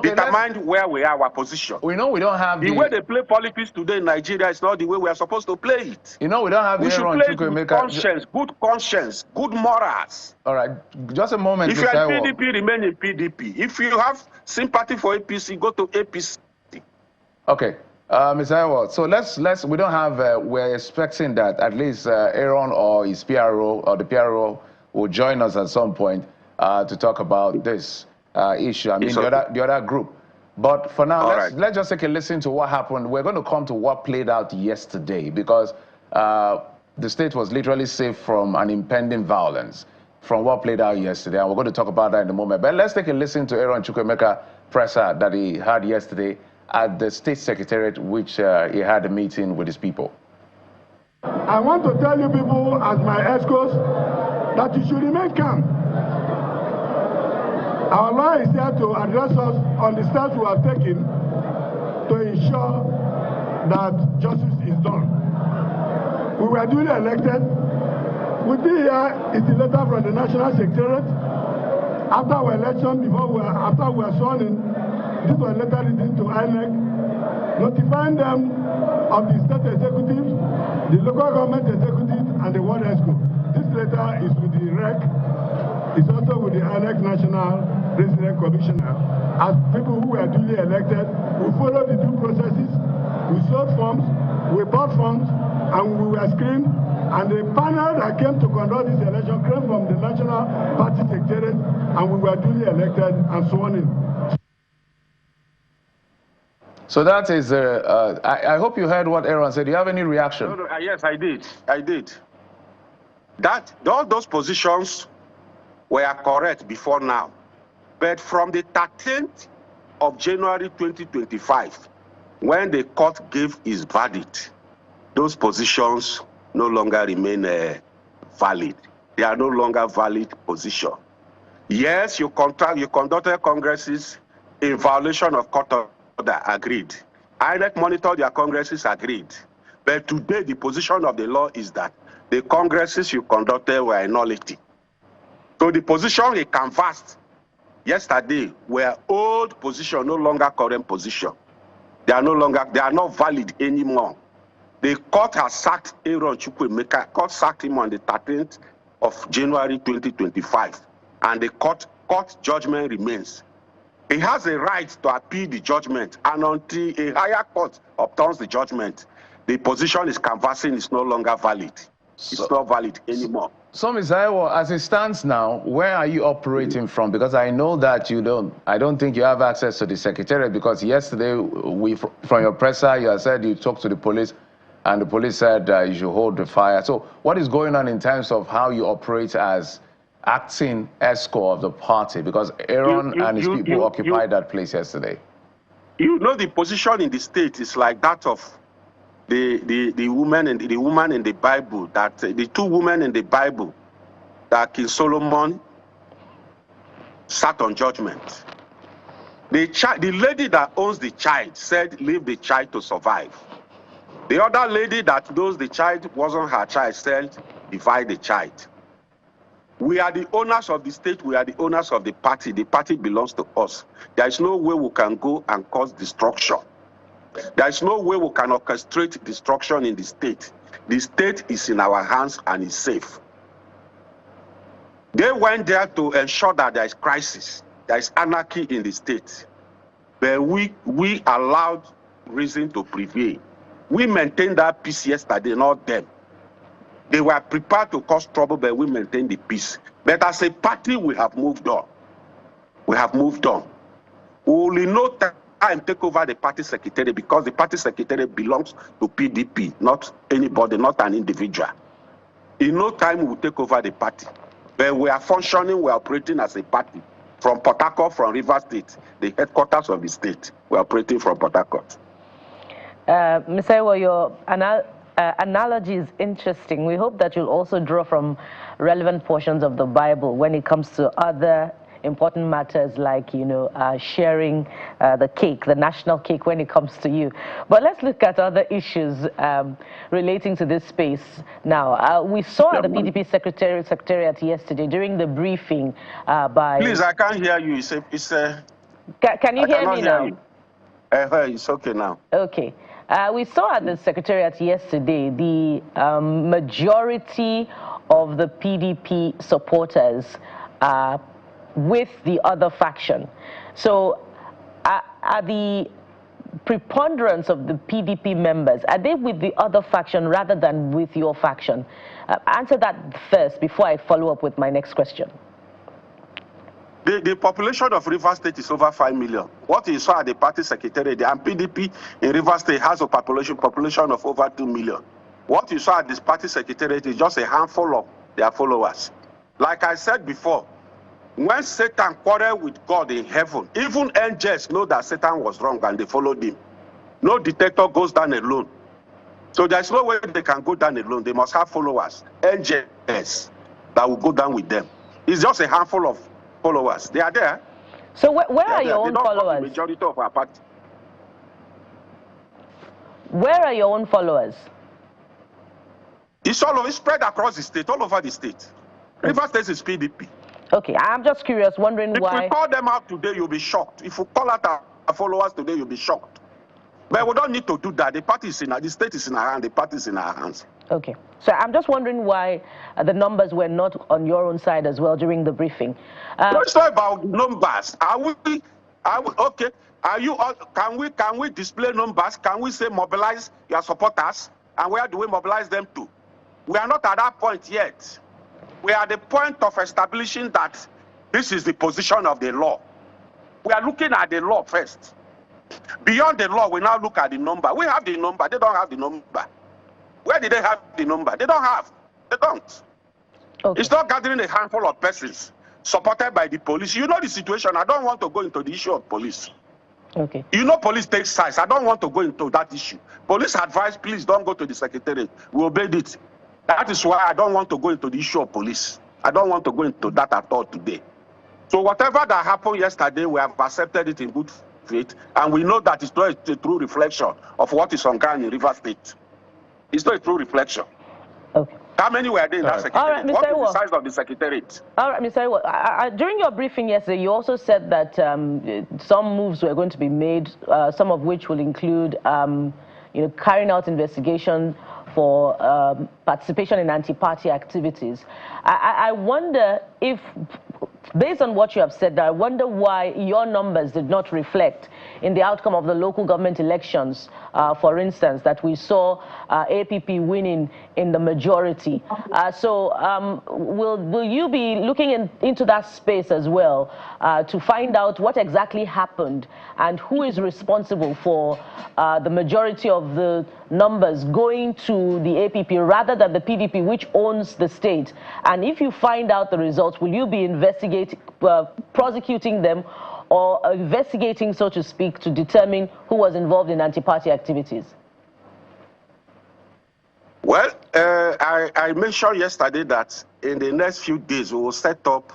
determine where we are, our position. We know we don't have the way they play politics today in Nigeria is not the way we are supposed to play it. You know we don't have we should play it with conscience, good morals. All right, just a moment. If you are PDP, remain in PDP. If you have sympathy for APC, go to APC. Okay. Mr. Ayo, so we don't have, we're expecting that at least Aaron or his PRO or the PRO will join us at some point to talk about this issue. I mean, the other group. But for now, let's just take a listen to what happened. We're going to come to what played out yesterday because the state was literally saved from an impending violence from what played out yesterday. And we're going to talk about that in a moment. But let's take a listen to Aaron Chukwuemeka presser that he had yesterday at the state secretariat, which he had a meeting with his people. I want to tell you people as my escorts that you should remain calm. Our lawyer is here to address us on the steps we have taken to ensure that justice is done. We were duly elected. With me here is the letter from the National Secretariat. After our election, after we were sworn in, this was a letter written to INEC, notifying them of the state executive, the local government executive, and the ward ESCO. This letter is with the REC. It's also with the INEC National Resident Commissioner. As people who were duly elected, we followed the due processes, we sold forms, we bought forms, and we were screened. And the panel that came to conduct this election came from the National Party Secretariat, and we were duly elected and sworn in. So that is, I hope you heard what Aaron said. Do you have any reaction? No, yes, I did. All those positions were correct before now. But from the 13th of January 2025, when the court gave its verdict, those positions no longer remain valid. They are no longer valid position. Yes, you conducted congresses in violation of court order, agreed. INEC monitored their congresses, agreed. But today, the position of the law is that the congresses you conducted were a nullity. So the position he canvassed yesterday were old position, no longer current position. They are not valid anymore. The court has sacked Aaron Chukwuemeka. Court sacked him on the 13th of January 2025, and the court judgment remains. He has a right to appeal the judgment, and until a higher court upturns the judgment, the position is canvassing is no longer valid. It's not valid anymore. So, Ms. Ayo, as it stands now, where are you operating from? Because I know that I don't think you have access to the secretariat, because yesterday, from your presser, you said you talked to the police, and the police said you should hold the fire. So what is going on in terms of how you operate as acting ESCO of the party? Because Aaron and his people occupied that place yesterday. You know, the position in the state is like that of the woman in the Bible, that the two women in the Bible that King Solomon sat on judgment. The lady that owns the child said, leave the child to survive. The other lady that knows the child wasn't her child said, divide the child. We are the owners of the state. We are the owners of the party. The party belongs to us. There is no way we can go and cause destruction. There is no way we can orchestrate destruction in the state. The state is in our hands and is safe. They went there to ensure that there is crisis, there is anarchy in the state. But we allowed reason to prevail. We maintained that peace yesterday, not them. They were prepared to cause trouble, but we maintained the peace. But as a party, we have moved on. We have moved on. We will in no time take over the party secretary because the party secretary belongs to PDP, not anybody, not an individual. In no time, we will take over the party. But we are functioning, we are operating as a party. From Port Harcourt, from Rivers State, the headquarters of the state. We are operating from Port Harcourt. Mr. Ewo, your analogy is interesting. We hope that you'll also draw from relevant portions of the Bible when it comes to other important matters like, you know, sharing the cake, the national cake when it comes to you. But let's look at other issues relating to this space now. We saw at the PDP Secretariat yesterday during the briefing by... Please, I can't hear you. Can you hear me now? It's okay now. Okay. We saw at the Secretariat yesterday the majority of the PDP supporters with the other faction. So are the preponderance of the PDP members, are they with the other faction rather than with your faction? Answer that first before I follow up with my next question. The population of Rivers State is over 5 million. What you saw at the party secretariat, the PDP in Rivers State has a population of over 2 million. What you saw at this party secretariat is just a handful of their followers. Like I said before, when Satan quarreled with God in heaven, even angels know that Satan was wrong and they followed him. No detector goes down alone. So there's no way they can go down alone. They must have followers, angels that will go down with them. It's just a handful of followers. They are there. So where are your own followers? The majority of our party. Where are your own followers? It's all over, it's spread across the state, all over the state. Rivers State is PDP. Okay, I'm just curious, wondering why. If we call them out today, you'll be shocked. If we call out our followers today, you'll be shocked. But we don't need to do that. The state is in our hands, the party is in our hands. Okay, so I'm just wondering why the numbers were not on your own side as well during the briefing. No, it's not about numbers. Okay? Can we display numbers? Can we say mobilize your supporters? And where do we mobilize them to? We are not at that point yet. We are at the point of establishing that this is the position of the law. We are looking at the law first. Beyond the law, we now look at the number. We have the number. They don't have the number. Where did they have the number? They don't have. They don't. Okay. It's not gathering a handful of persons supported by the police. You know the situation. I don't want to go into the issue of police. Okay. You know police takes sides. I don't want to go into that issue. Police advice, please don't go to the secretariat. We obeyed it. That is why I don't want to go into the issue of police. I don't want to go into that at all today. So whatever that happened yesterday, we have accepted it in good faith, and we know that it's not a true reflection of what is on ground in Rivers State. It's not a true reflection. Okay. How many were there in that secretariat? All right, what is the size of the secretariat? All right, Mr. Ewo, during your briefing yesterday, you also said that some moves were going to be made, some of which will include carrying out investigation for participation in anti-party activities. I wonder if, based on what you have said, I wonder why your numbers did not reflect in the outcome of the local government elections, for instance, that we saw APP winning in the majority. Will you be looking into that space as well to find out what exactly happened and who is responsible for the majority of the numbers going to the APP rather than the PDP, which owns the state? And if you find out the results, will you be prosecuting them or investigating, so to speak, to determine who was involved in anti-party activities? Well, I mentioned yesterday that in the next few days we will set up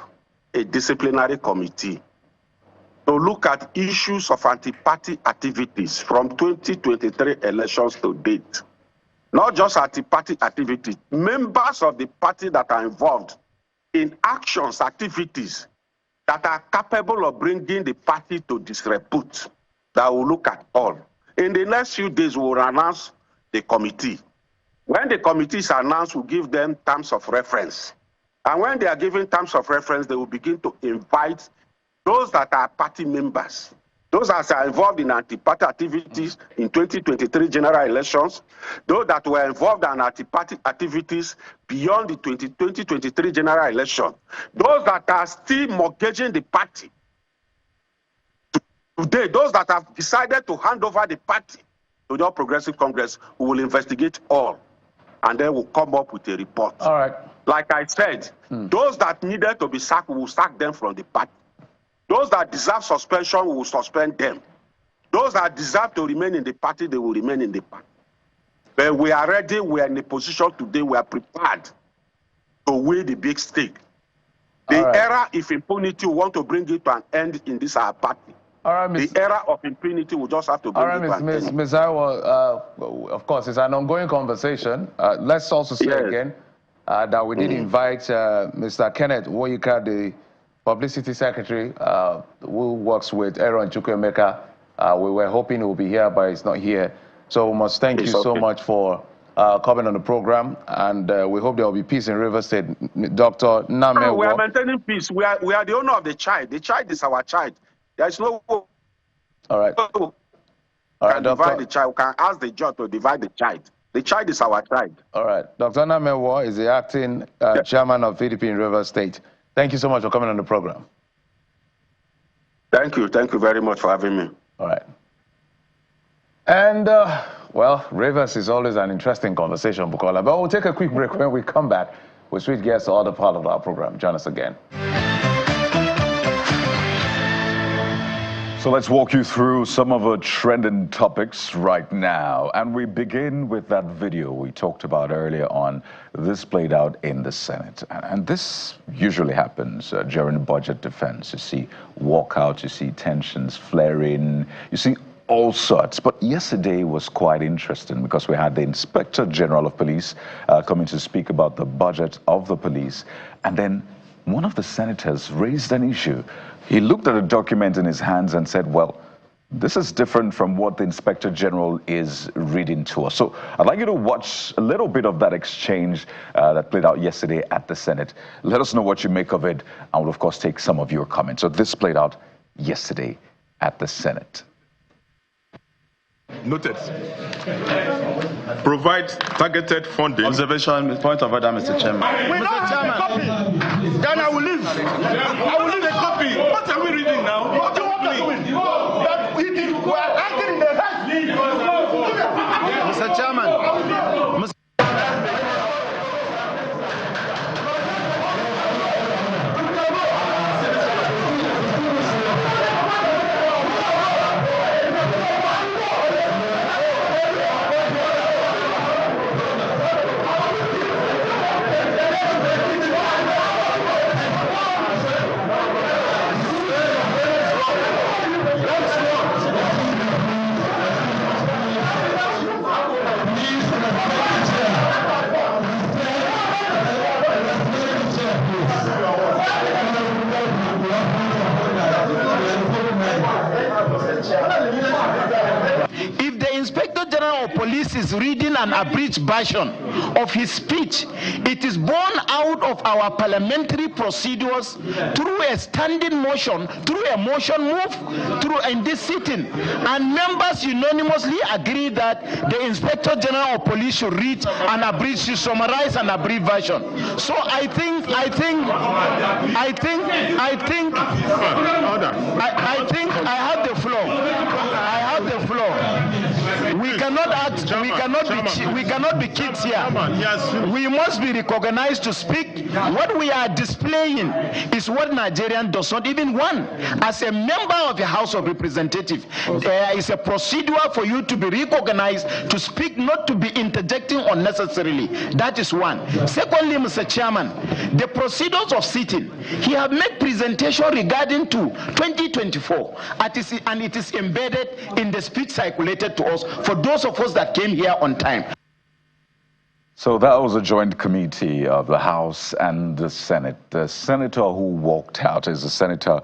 a disciplinary committee to look at issues of anti-party activities from 2023 elections to date. not just anti-party activities, members of the party that are involved in actions, activities that are capable of bringing the party to disrepute, that will look at all. In the next few days, we will announce the committee. When the committee is announced, we'll give them terms of reference. And when they are given terms of reference, they will begin to invite those that are party members, those that are involved in anti-party activities in 2023 general elections, those that were involved in anti-party activities beyond the 2023 general election, those that are still mortgaging the party today, those that have decided to hand over the party to the All Progressive Congress, we will investigate all, and then we'll come up with a report. All right. Like I said, those that needed to be sacked, we will sack them from the party. Those that deserve suspension, we will suspend them. Those that deserve to remain in the party, they will remain in the party. But we are ready, we are in a position today, we are prepared to win the big stake. The era of impunity, we want to bring it to an end in this our party. All right, the era of impunity, we just have to bring it to an end. Ms. Iwo, of course, it's an ongoing conversation. Let's also say again that we did invite Mr. Kenneth Woyika, the Publicity Secretary, who works with Aaron Chukwuemeka. We were hoping he would be here, but he's not here. So we must thank you so much for coming on the program, and we hope there will be peace in Rivers State. Dr. Name. We are maintaining peace. We are the owner of the child. The child is our child. There is no. All right. All right, divide the child. We can ask the judge to divide the child. The child is our child. All right. Dr. Namewo is the acting chairman of PDP in Rivers State. Thank you so much for coming on the program. Thank you. Thank you very much for having me. All right. And, well, Rivers is always an interesting conversation, Bukola. But we'll take a quick break. When we come back, we'll switch gears to other part of our program. Join us again. So let's walk you through some of the trending topics right now. And we begin with that video we talked about earlier on. This played out in the Senate. And this usually happens during budget defense. You see walkouts, you see tensions flaring, you see all sorts. But yesterday was quite interesting because we had the Inspector General of Police coming to speak about the budget of the police. And then one of the senators raised an issue. He looked at a document in his hands and said, well, this is different from what the Inspector General is reading to us. So I'd like you to watch a little bit of that exchange that played out yesterday at the Senate. Let us know what you make of it. I will, of course, take some of your comments. So this played out yesterday at the Senate. Noted. Provide targeted funding. Observation, point of order, Mr. Chairman. We don't have a copy. Then I will leave. I will leave a copy. What are we reading now? What do you want to do? That we are acting in the head. Mr. Chairman. If the Inspector General of Police is reading an abridged version of his speech, it is born out of our parliamentary procedures through a standing motion, through a motion move, through in this sitting. And members unanimously agree that the Inspector General of Police should read an abridged, should summarize an abridged version. So I think I have the floor. I have the floor. We cannot act. We cannot be kids here. We must be recognized to speak. What we are displaying is what Nigerian does not even want. As a member of the House of Representatives, there is a procedure for you to be recognized to speak, not to be interjecting unnecessarily. That is one. Secondly, Mr. Chairman, the procedures of sitting, he have made presentation regarding to 2024, and it is embedded in the speech circulated to us for those of us that came here on time. So that was a joint committee of the House and the Senate. The senator who walked out is a senator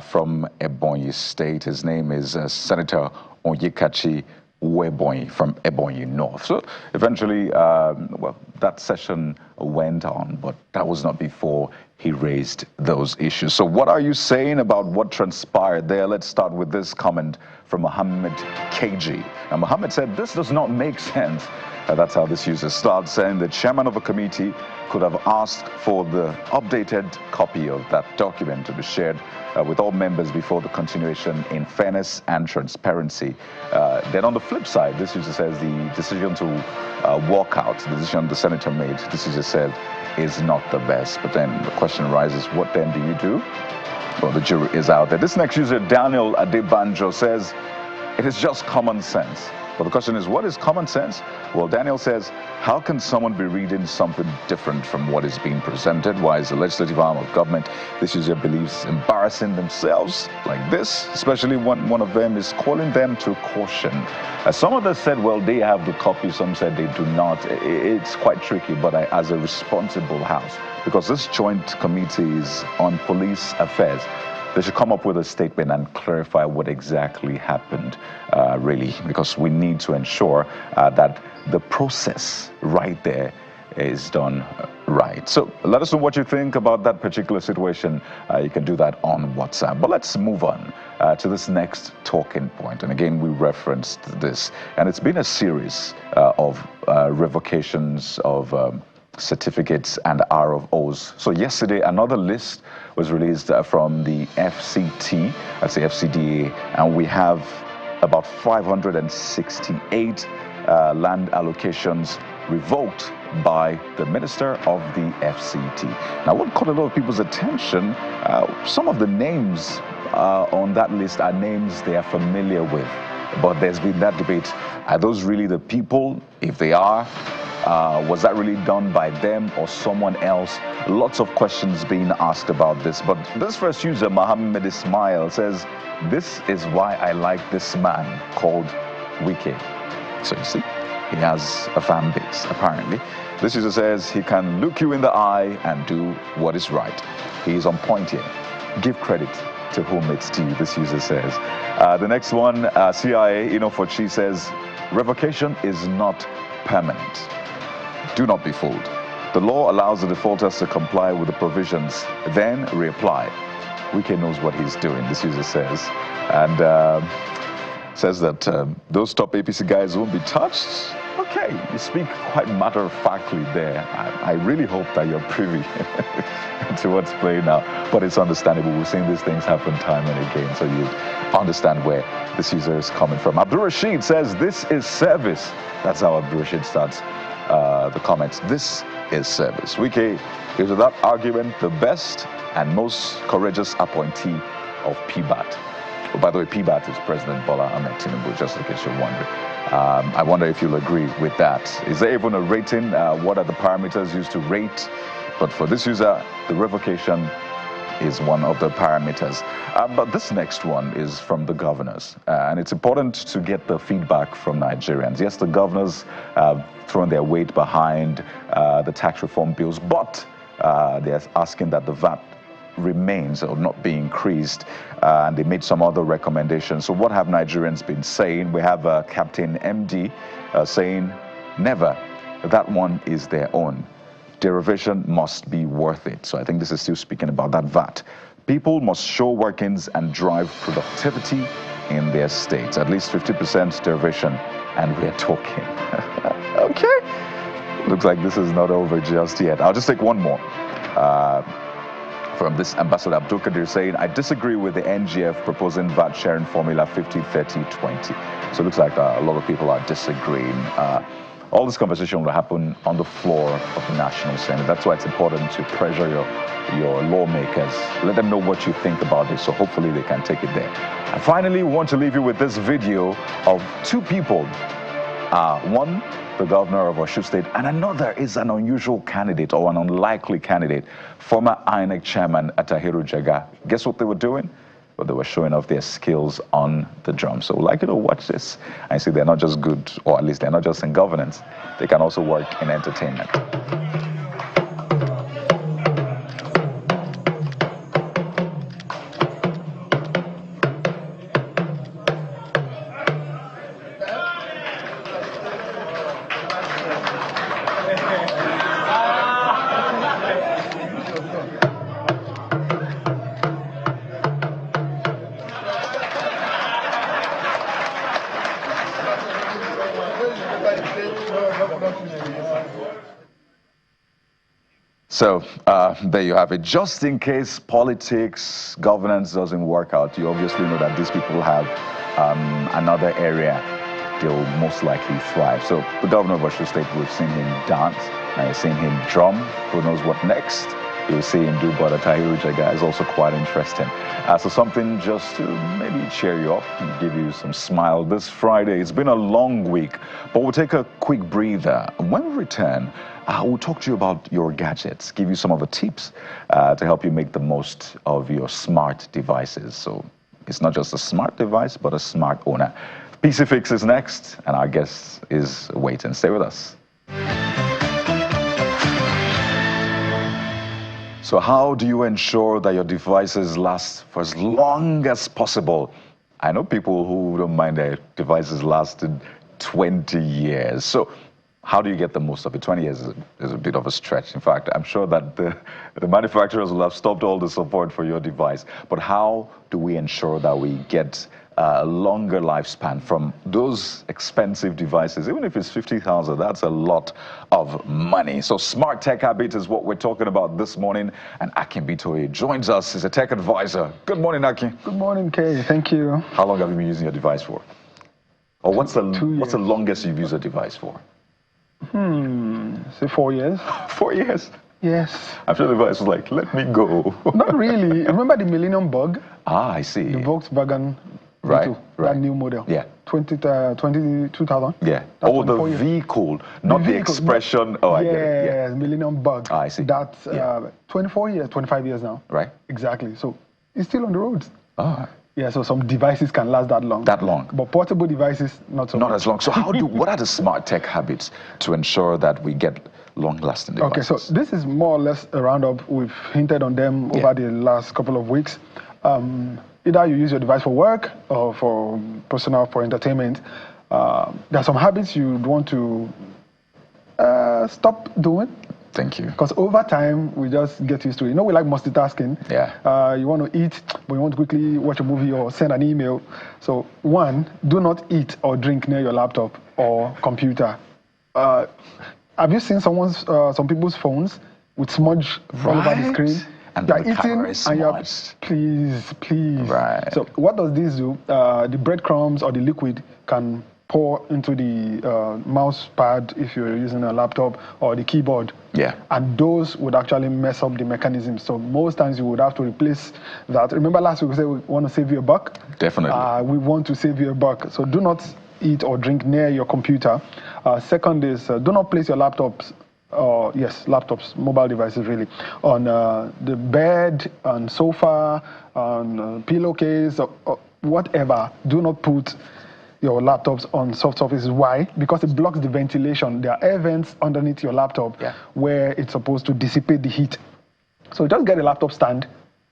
from Ebonyi State. His name is Senator Onyekachi Uwebonyi from Ebonyi North. So eventually, well, that session went on, but that was not before he raised those issues. So what are you saying about what transpired there? Let's start with this comment from Mohammed KG. Now, Mohammed said, this does not make sense. That's how this user starts, saying the chairman of a committee could have asked for the updated copy of that document to be shared with all members before the continuation in fairness and transparency. Then on the flip side, this user says the decision to walk out, the decision the senator made, this user said, is not the best. But then the question arises, what then do you do? Well, the jury is out there. This next user, Daniel Adebanjo, says, it is just common sense. But the question is, what is common sense? Well, Daniel says, how can someone be reading something different from what is being presented? Why is the legislative arm of government, this user believes, embarrassing themselves like this? Especially when one of them is calling them to caution. Some of them said, well, they have the copy. Some said they do not. It's quite tricky, but as a responsible house, because this joint committee is on police affairs, they should come up with a statement and clarify what exactly happened, really, because we need to ensure that the process right there is done right. So let us know what you think about that particular situation. You can do that on WhatsApp. But let's move on to this next talking point. And again, we referenced this, and it's been a series of revocations of certificates and ROs. So yesterday, another list was released from the FCT, that's the FCDA, and we have about 568 land allocations revoked by the minister of the FCT. Now, what caught a lot of people's attention, some of the names on that list are names they are familiar with, but there's been that debate. Are those really the people? If they are, was that really done by them or someone else? Lots of questions being asked about this. But this first user, Mohammed Ismail, says, this is why I like this man called Wike. So you see, he has a fan base, apparently. This user says he can look you in the eye and do what is right. He is on point here. Give credit to whom it's due, this user says. The next one, CIA, Inofochi, says, revocation is not permanent. Do not be fooled. The law allows the defaulters to comply with the provisions, then reapply. Wike knows what he's doing, this user says. And says that those top APC guys won't be touched. Okay, you speak quite matter-of-factly there. I really hope that you're privy to what's playing out. But it's understandable. We've seen these things happen time and again, so you understand where this user is coming from. Abdul Rashid says, this is service. That's how Abdul Rashid starts the comments. This is service. Wike is, without argument, the best and most courageous appointee of PBAT. Oh, by the way, PBAT is President Bola Ahmed Tinubu, just in case you're wondering. I wonder if you'll agree with that. Is there even a rating? What are the parameters used to rate? But for this user, the revocation is one of the parameters. But this next one is from the governors. And it's important to get the feedback from Nigerians. Yes, the governors have thrown their weight behind the tax reform bills, but they're asking that the VAT remains or not be increased, and they made some other recommendations. So what have Nigerians been saying? We have Captain MD saying, never, that one is their own. Derivation must be worth it. So I think this is still speaking about that VAT. People must show workings and drive productivity in their states. At least 50% derivation, and we're talking. Okay. Looks like this is not over just yet. I'll just take one more. From this Ambassador Abdul Kadir saying, I disagree with the NGF proposing VAT sharing formula 50-30-20. So it looks like a lot of people are disagreeing. All this conversation will happen on the floor of the National Senate. That's why it's important to pressure your lawmakers. Let them know what you think about this, so hopefully they can take it there. And finally, we want to leave you with this video of two people. One, the governor of Osun State, and another is an unusual candidate or an unlikely candidate, former INEC chairman Atahiru Jaga. Guess what they were doing? but they were showing off their skills on the drum. So like, watch this. I see they're not just good, or at least they're not just in governance, they can also work in entertainment. So there you have it. Just in case politics, governance doesn't work out, you obviously know that these people have another area they'll most likely thrive. So the governor of Osho State, we've seen him dance, now you're seeing him drum. Who knows what next? You'll see him do Badatahiru Jaga is also quite interesting. So something just to maybe cheer you up and give you some smile this Friday. It's been a long week, but we'll take a quick breather. When we return, we'll talk to you about your gadgets, give you some of the tips to help you make the most of your smart devices. So it's not just a smart device, but a smart owner. PC Fix is next, and our guest is waiting. Stay with us. So how do you ensure that your devices last for as long as possible? I know people who don't mind their devices lasting 20 years. So how do you get the most of it? 20 years is a bit of a stretch. In fact, I'm sure that the manufacturers will have stopped all the support for your device. But how do we ensure that we get a longer lifespan from those expensive devices? Even if it's 50,000, that's a lot of money. So smart tech habits is what we're talking about this morning. And Akin Bitoye joins us. He's a tech advisor. Good morning, Akin. Good morning, Kay. Thank you. How long have you been using your device for? Or what's the longest you've used a device for? Say 4 years. 4 years? Yes. I'm sure the device was like, let me go. Not really. Remember the Millennium Bug? Ah, I see. The Volkswagen right, V2, that new model. Yeah. 2000? Yeah. Oh, the vehicle, not the expression. Oh, I get it. Yeah, Millennium Bug. Ah, I see. That's 24 years, 25 years now. Right. Exactly. So it's still on the roads. Ah. Yeah, so some devices can last that long. That long. But portable devices, not so much. Not as long. So what are the smart tech habits to ensure that we get long-lasting devices? Okay, so this is more or less a roundup. We've hinted on them over the last couple of weeks. Either you use your device for work or for personal, for entertainment. There are some habits you'd want to stop doing. Thank you. Because over time, we just get used to it. You know, we like multitasking. Yeah. You want to eat, but you want to quickly watch a movie or send an email. So, one, do not eat or drink near your laptop or computer. Have you seen some people's phones with smudge all over the screen? And you're the camera is smudged. Please. Right. So, what does this do? The breadcrumbs or the liquid can pour into the mouse pad if you're using a laptop or the keyboard. Yeah. And those would actually mess up the mechanism. So most times you would have to replace that. Remember last week we said we want to save you a buck? Definitely. We want to save you a buck. So do not eat or drink near your computer. Second is do not place your laptops, laptops, mobile devices really, on the bed, on sofa, on pillowcase, or whatever. Do not put your laptops on soft surfaces. Why? Because it blocks the ventilation. There are air vents underneath your laptop where it's supposed to dissipate the heat. So just get a laptop stand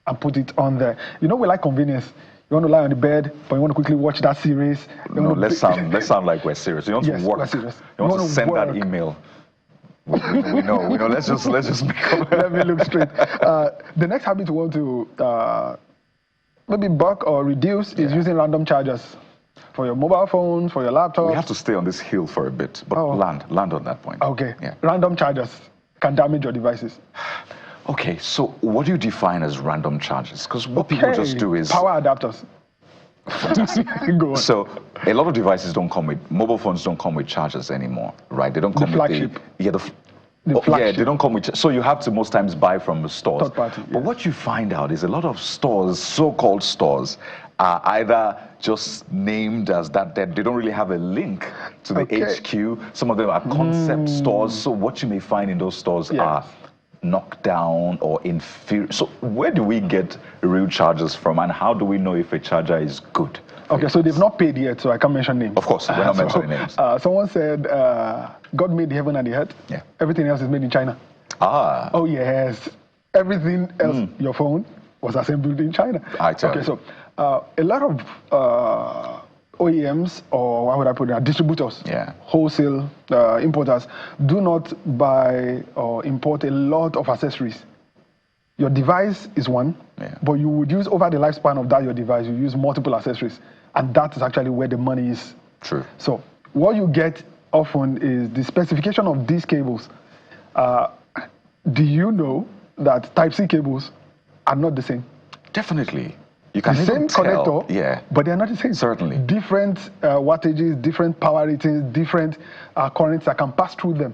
and put it on there. You know, we like convenience. You want to lie on the bed, but you want to quickly watch that series. No, let's sound like we're serious. You want to work. We're serious. You want to send that email. We know. Let's just let me look straight. The next habit you want to maybe buck or reduce is using random chargers. For your mobile phones, for your laptop. We have to stay on this hill for a bit, but land on that point. Okay. Yeah. Random chargers can damage your devices. Okay, so what do you define as random chargers? Because what people just do is... Power adapters. Go on. So a lot of devices don't come with, mobile phones don't come with chargers anymore, right? They don't come with flagship. They don't come with, so you have to most times buy from the stores. Third party, yes. But what you find out is a lot of stores, so-called stores, are either just named as that, they don't really have a link to the HQ. Some of them are concept stores. So what you may find in those stores are knock down or inferior? So where do we get real chargers from, and how do we know if a charger is good? Okay, so they've not paid yet, so I can't mention names. Of course, we're not mentioning names. Someone said, God made the heaven and the earth. Yeah. Everything else is made in China. Ah. Oh, yes. Everything else, your phone, was assembled in China. I tell you. So a lot of OEMs, or how would I put it, distributors, wholesale importers, do not buy or import a lot of accessories. Your device is one, but you would use over the lifespan of that your device, you use multiple accessories, and that is actually where the money is. True. So what you get often is the specification of these cables. Do you know that Type-C cables are not the same? Definitely. You can the same tell. connector, but they're not the same. Certainly. Different wattages, different power ratings, different currents that can pass through them.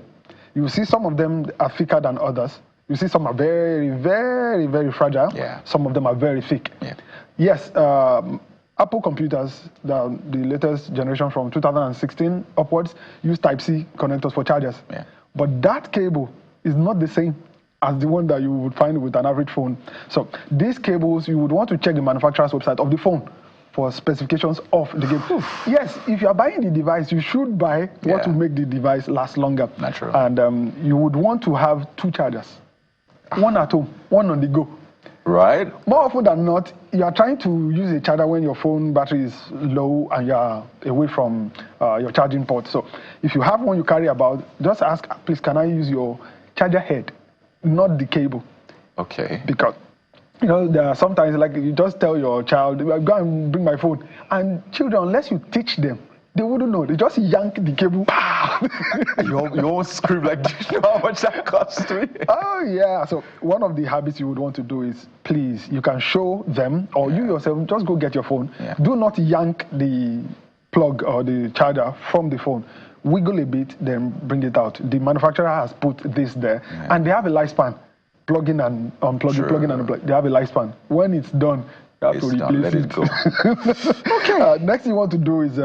You see some of them are thicker than others. You see some are very, very, very fragile. Yeah. Some of them are very thick. Yeah. Yes, Apple computers, the latest generation from 2016 upwards, use Type-C connectors for chargers. Yeah. But that cable is not the same as the one that you would find with an average phone. So these cables, you would want to check the manufacturer's website of the phone for specifications of the cable. Yes, if you are buying the device, you should buy what will make the device last longer. Natural. And you would want to have 2 chargers. One at home, one on the go. Right. More often than not, you are trying to use a charger when your phone battery is low and you are away from your charging port. So if you have one you carry about, just ask, please, can I use your charger head, not the cable? Okay. Because, you know, there are sometimes, like, you just tell your child, go and bring my phone. And children, unless you teach them, they wouldn't know. They just yank the cable. you almost scream like, do you know how much that cost me? Oh, yeah. So one of the habits you would want to do is, please, you can show them, or you yourself, just go get your phone. Yeah. Do not yank the plug or the charger from the phone. Wiggle a bit, then bring it out. The manufacturer has put this there, and they have a lifespan. Plug in and unplug it, plug in and unplug. They have a lifespan. When it's done, you have to replace it. Go. Okay. Next thing you want to do is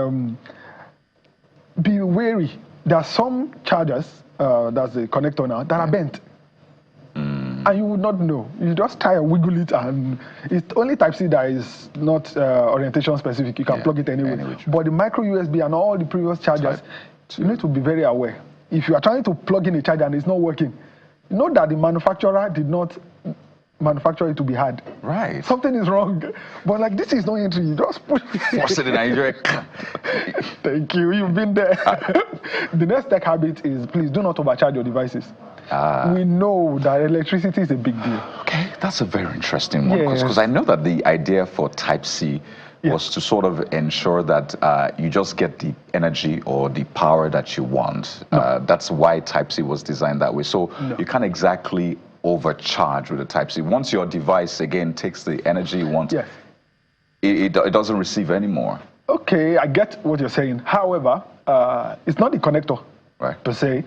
be wary. There are some chargers, that's the connector now, that are bent. And you would not know. You just try and wiggle it, and it's only Type-C that is not orientation specific. You can plug it anywhere. But the micro USB and all the previous chargers, you need to be very aware. If you are trying to plug in a charger and it's not working, know that the manufacturer did not manufacture it to be hard. Right. Something is wrong. But like, this is no entry. You just put force it in Nigeria. Thank you. You've been there. The next tech habit is, please do not overcharge your devices. We know that electricity is a big deal. Okay, that's a very interesting one, because I know that the idea for Type-C was to sort of ensure that you just get the energy or the power that you want. That's why Type-C was designed that way. So you can't exactly overcharge with the Type-C. Once your device, again, takes the energy you want, it doesn't receive anymore. Okay, I get what you're saying. However, it's not the connector per se.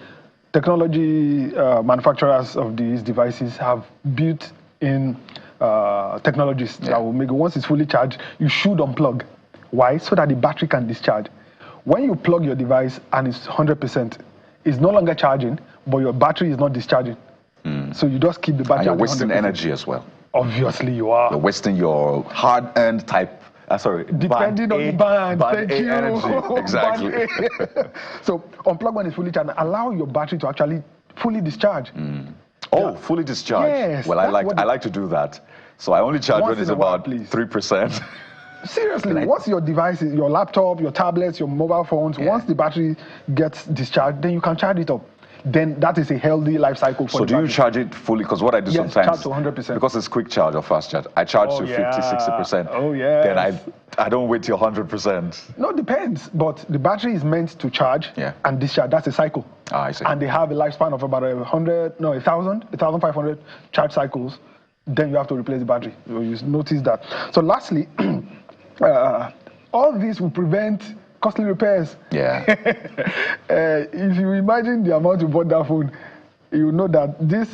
Technology manufacturers of these devices have built in technologies that will make it, once it's fully charged, you should unplug. Why? So that the battery can discharge. When you plug your device and it's 100%, it's no longer charging, but your battery is not discharging. So you just keep the battery. And you're wasting energy as well. Obviously you are. You're wasting your hard-earned depending on the band. Thank you. Energy. Exactly. So unplug when it's fully charged. Allow your battery to actually fully discharge. Oh, fully discharge. Yes. Well, I like to do that. So I only charge when it's about 3%. Seriously, once your devices, your laptop, your tablets, your mobile phones, once the battery gets discharged, then you can charge it up. Then that is a healthy life cycle for So do you charge it fully? Because what I do sometimes, charge to 100%. Because it's quick charge or fast charge, I charge to 50, 60%. Oh, yeah. Then I don't wait till 100%. No, it depends. But the battery is meant to charge and discharge. That's a cycle. I see. And they have a lifespan of about 1,500 charge cycles. Then you have to replace the battery. You notice that. So lastly, all this will prevent costly repairs. Yeah. If you imagine the amount you bought that phone, you know that this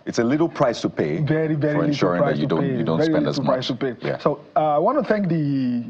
it's a little price to pay. Very, very for ensuring that you don't spend as much. Price to pay. Yeah. So I want to thank the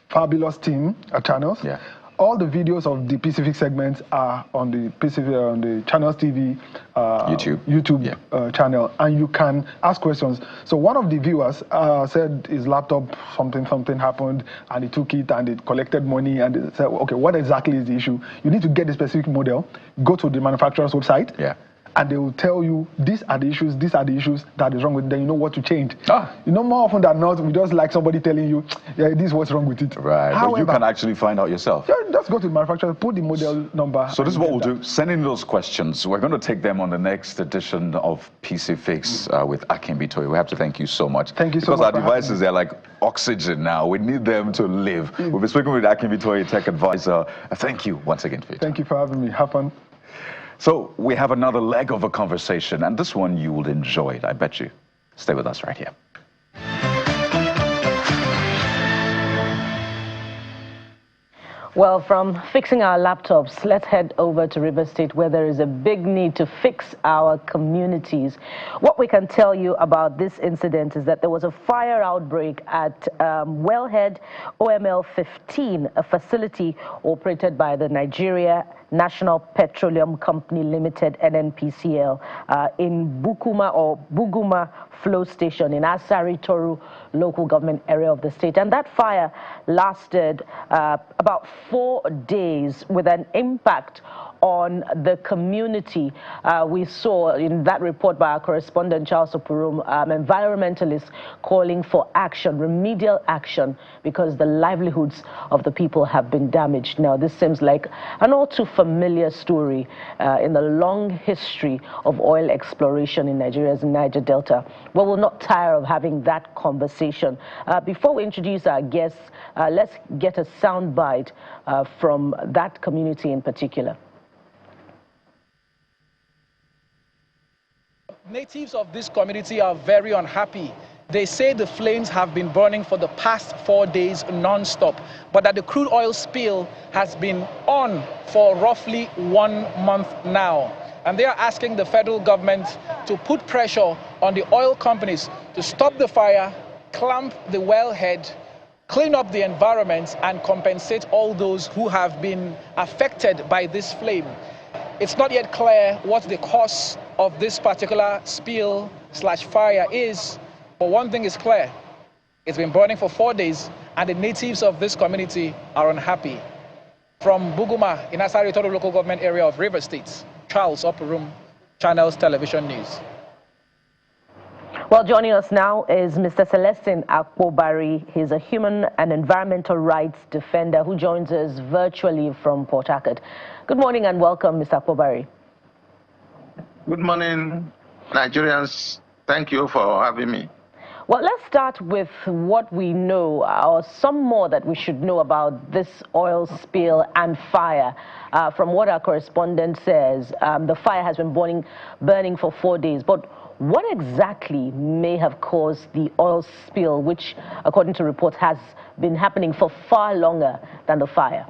fabulous team at Channels. Yeah. all the videos of the Pacific segments are on the Pacific, on the Channels TV YouTube channel, and you can ask questions. So one of the viewers said his laptop, something happened, and he took it and it collected money, and they said, okay, what exactly is the issue? You need to get the specific model, go to the manufacturer's website, and they will tell you, these are the issues that is wrong with it, then you know what to change. You know, more often than not, we just like somebody telling you, this is what's wrong with it. Right, however, but you can actually find out yourself. Just go to the manufacturer, put the model number. So this is what we'll do. Send in those questions. We're going to take them on the next edition of PC Fix with Akin Bitoye. We have to thank you so much. Thank you so much. Because our devices, they're like oxygen now. We need them to live. We've been speaking with Akin Bitoye, tech advisor. Thank you once again for your time. Thank you for having me. Have fun. So we have another leg of a conversation, and this one you will enjoy it, I bet you. Stay with us right here. Well, from fixing our laptops, let's head over to River State, where there is a big need to fix our communities. What we can tell you about this incident is that there was a fire outbreak at Wellhead OML 15, a facility operated by the Nigeria National Petroleum Company Limited, NNPCL, in Buguma Flow Station in Asari Toru local government area of the state. And that fire lasted about 4 days with an impact on the community. We saw in that report by our correspondent Charles Opurum, environmentalists calling for action, remedial action, because the livelihoods of the people have been damaged. Now, this seems like an all too familiar story in the long history of oil exploration in Nigeria's Niger Delta. Well, we'll not tire of having that conversation. Before we introduce our guests, let's get a soundbite from that community in particular. Natives of this community are very unhappy. They say the flames have been burning for the past 4 days non-stop, but that the crude oil spill has been on for roughly 1 month now. And they are asking the federal government to put pressure on the oil companies to stop the fire, clamp the wellhead, clean up the environment, and compensate all those who have been affected by this flame. It's not yet clear what the cause of this particular spill/fire is, but one thing is clear. It's been burning for 4 days, and the natives of this community are unhappy. From Buguma in Asari Toru local government area of River State, Charles Opurum, Channels Television News. Well, joining us now is Mr. Celestine Akpobari. He's a human and environmental rights defender who joins us virtually from Port Harcourt. Good morning and welcome, Mr. Akpobari. Good morning, Nigerians. Thank you for having me. Well, let's start with what we know, or some more that we should know about this oil spill and fire. From what our correspondent says, the fire has been burning for 4 days. But what exactly may have caused the oil spill, which, according to reports, has been happening for far longer than the fire?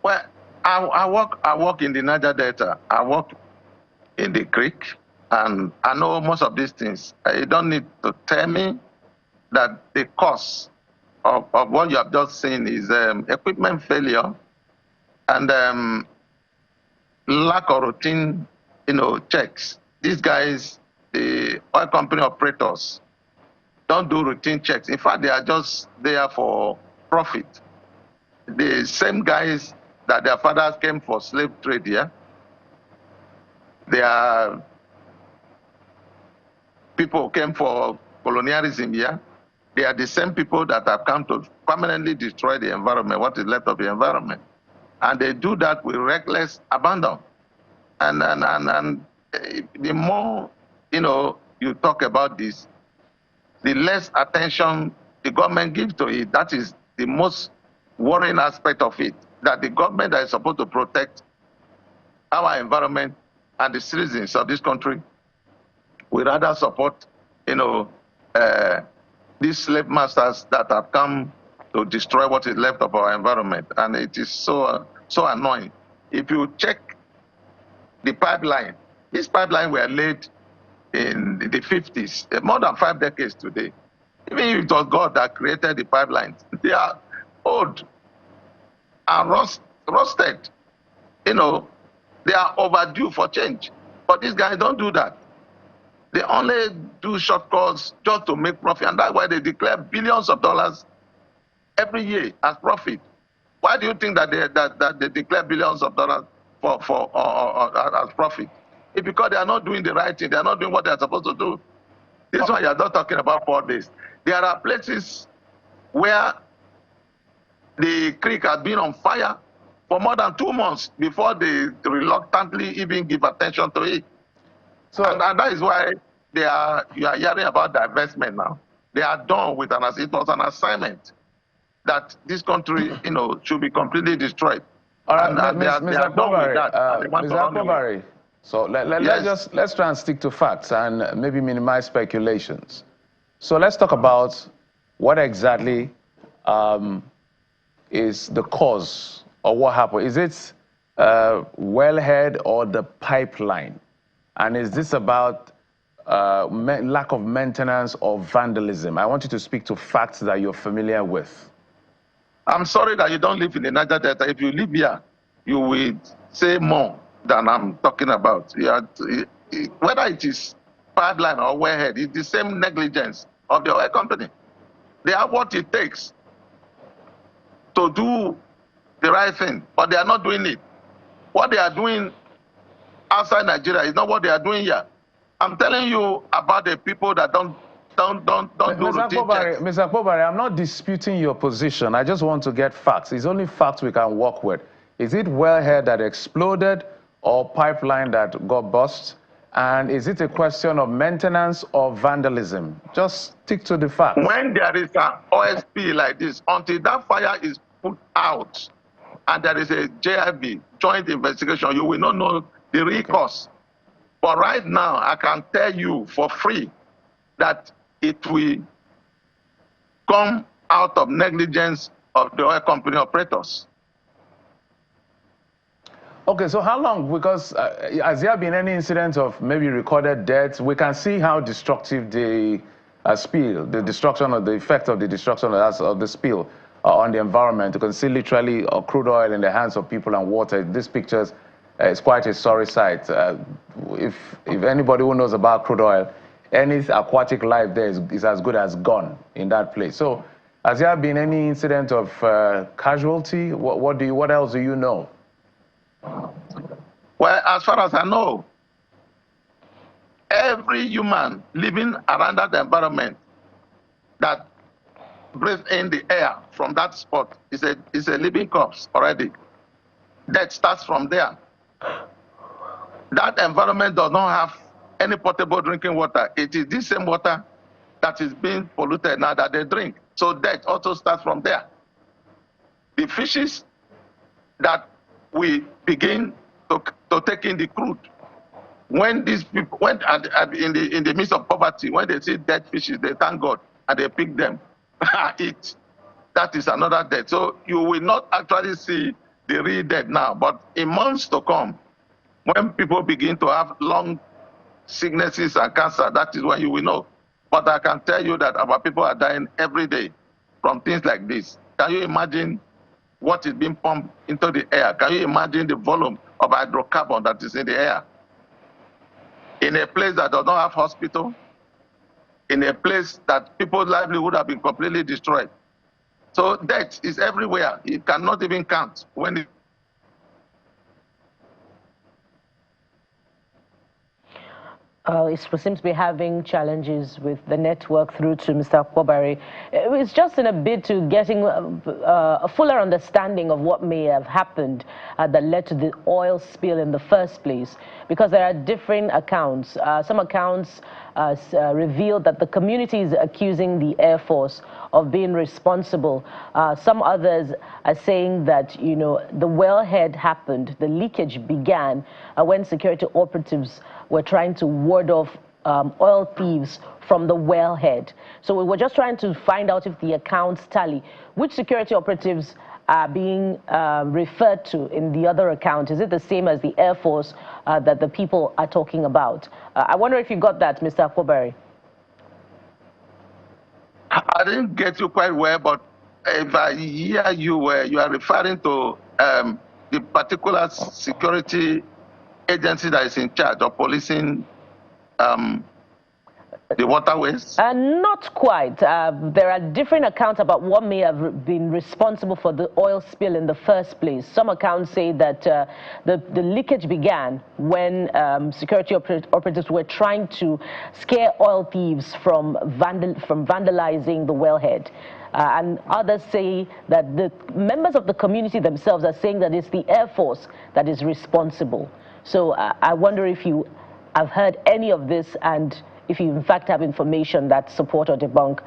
Well, I work in the Niger Delta. I work in the creek, and I know most of these things. You don't need to tell me that the cause of what you have just seen is equipment failure and lack of routine, checks. These guys, the oil company operators, don't do routine checks. In fact, they are just there for profit. The same guys that their fathers came for slave trade here, they are people who came for colonialism here. They are the same people that have come to permanently destroy the environment, what is left of the environment. And they do that with reckless abandon. And the more, you talk about this, the less attention the government gives to it. That is the most worrying aspect of it, that the government that is supposed to protect our environment and the citizens of this country will rather support, these slave masters that have come to destroy what is left of our environment. And it is so annoying. If you check the pipeline, this pipeline were laid in the 50s, more than 5 decades today. Even if it was God that created the pipelines, they are old. and roasted. You know, they are overdue for change. But these guys don't do that. They only do shortcuts just to make profit, and that's why they declare billions of dollars every year as profit. Why do you think that they declare billions of dollars as profit? It's because they are not doing the right thing. They are not doing what they are supposed to do. This one you are not talking about 4 days. There are places where the creek has been on fire for more than 2 months before they reluctantly even give attention to it. So, and that is why you are hearing about divestment now. They are done with it was an assignment that this country, you know, should be completely destroyed. All right, Mr. Akpobari, so let's try and stick to facts and maybe minimize speculations. So let's talk about what exactly is the cause or what happened. Is it wellhead or the pipeline? And is this about lack of maintenance or vandalism? I want you to speak to facts that you're familiar with. I'm sorry that you don't live in the Niger Delta. If you live here, you will say more than I'm talking about. Whether it is pipeline or wellhead, it's the same negligence of the oil company. They have what it takes to do the right thing, but they are not doing it. What they are doing outside Nigeria is not what they are doing here. I'm telling you about the people that don't do routine checks. Mr. Akpobari, I'm not disputing your position. I just want to get facts. It's only facts we can work with. Is it wellhead that exploded or pipeline that got burst? And is it a question of maintenance or vandalism? Just stick to the facts. When there is an oil spill like this, until that fire is put out and there is a JIB, joint investigation, you will not know the real cause. But right now, I can tell you for free that it will come out of negligence of the oil company operators. Okay, so how long? Because has there been any incident of maybe recorded deaths? We can see how destructive the spill, the destruction of the effect of the destruction of the spill on the environment. You can see literally crude oil in the hands of people and water. These pictures, it's quite a sorry sight. If anybody who knows about crude oil, any aquatic life there is as good as gone in that place. So has there been any incident of casualty? What else do you know? Well, as far as I know, every human living around that environment that breathes in the air from that spot is a living corpse already. Death starts from there. That environment does not have any potable drinking water. It is this same water that is being polluted now that they drink. So death also starts from there. The fishes that we begin to take in the crude, when these people went in the midst of poverty, when they see dead fishes, they thank God and they pick them, eat. That is another death. So you will not actually see the real death now, but in months to come, when people begin to have lung sicknesses and cancer, that is when you will know. But I can tell you that our people are dying every day from things like this. Can you imagine what is being pumped into the air? Can you imagine the volume of hydrocarbon that is in the air? In a place that does not have hospital, in a place that people's livelihood have been completely destroyed. So death is everywhere. It cannot even count when it it seems to be having challenges with the network through to Mr. Akpobari. It's just in a bid to getting a fuller understanding of what may have happened that led to the oil spill in the first place, because there are different accounts. Some accounts revealed that the community is accusing the Air Force of being responsible. Some others are saying that, you know, the wellhead happened, the leakage began when security operatives were trying to ward off oil thieves from the wellhead. So we were just trying to find out if the accounts tally. Which security operatives are being referred to in the other account? Is it the same as the Air Force that the people are talking about? I wonder if you got that, Mr. Akpobari. I didn't get you quite well, but if I hear you, you are referring to the particular security agency that is in charge of policing the waterways? Not quite. There are different accounts about what may have been responsible for the oil spill in the first place. Some accounts say that the leakage began when security operatives were trying to scare oil thieves from vandalizing the wellhead. And others say that the members of the community themselves are saying that it's the Air Force that is responsible. So I wonder if you have heard any of this, and if you in fact have information that support or debunk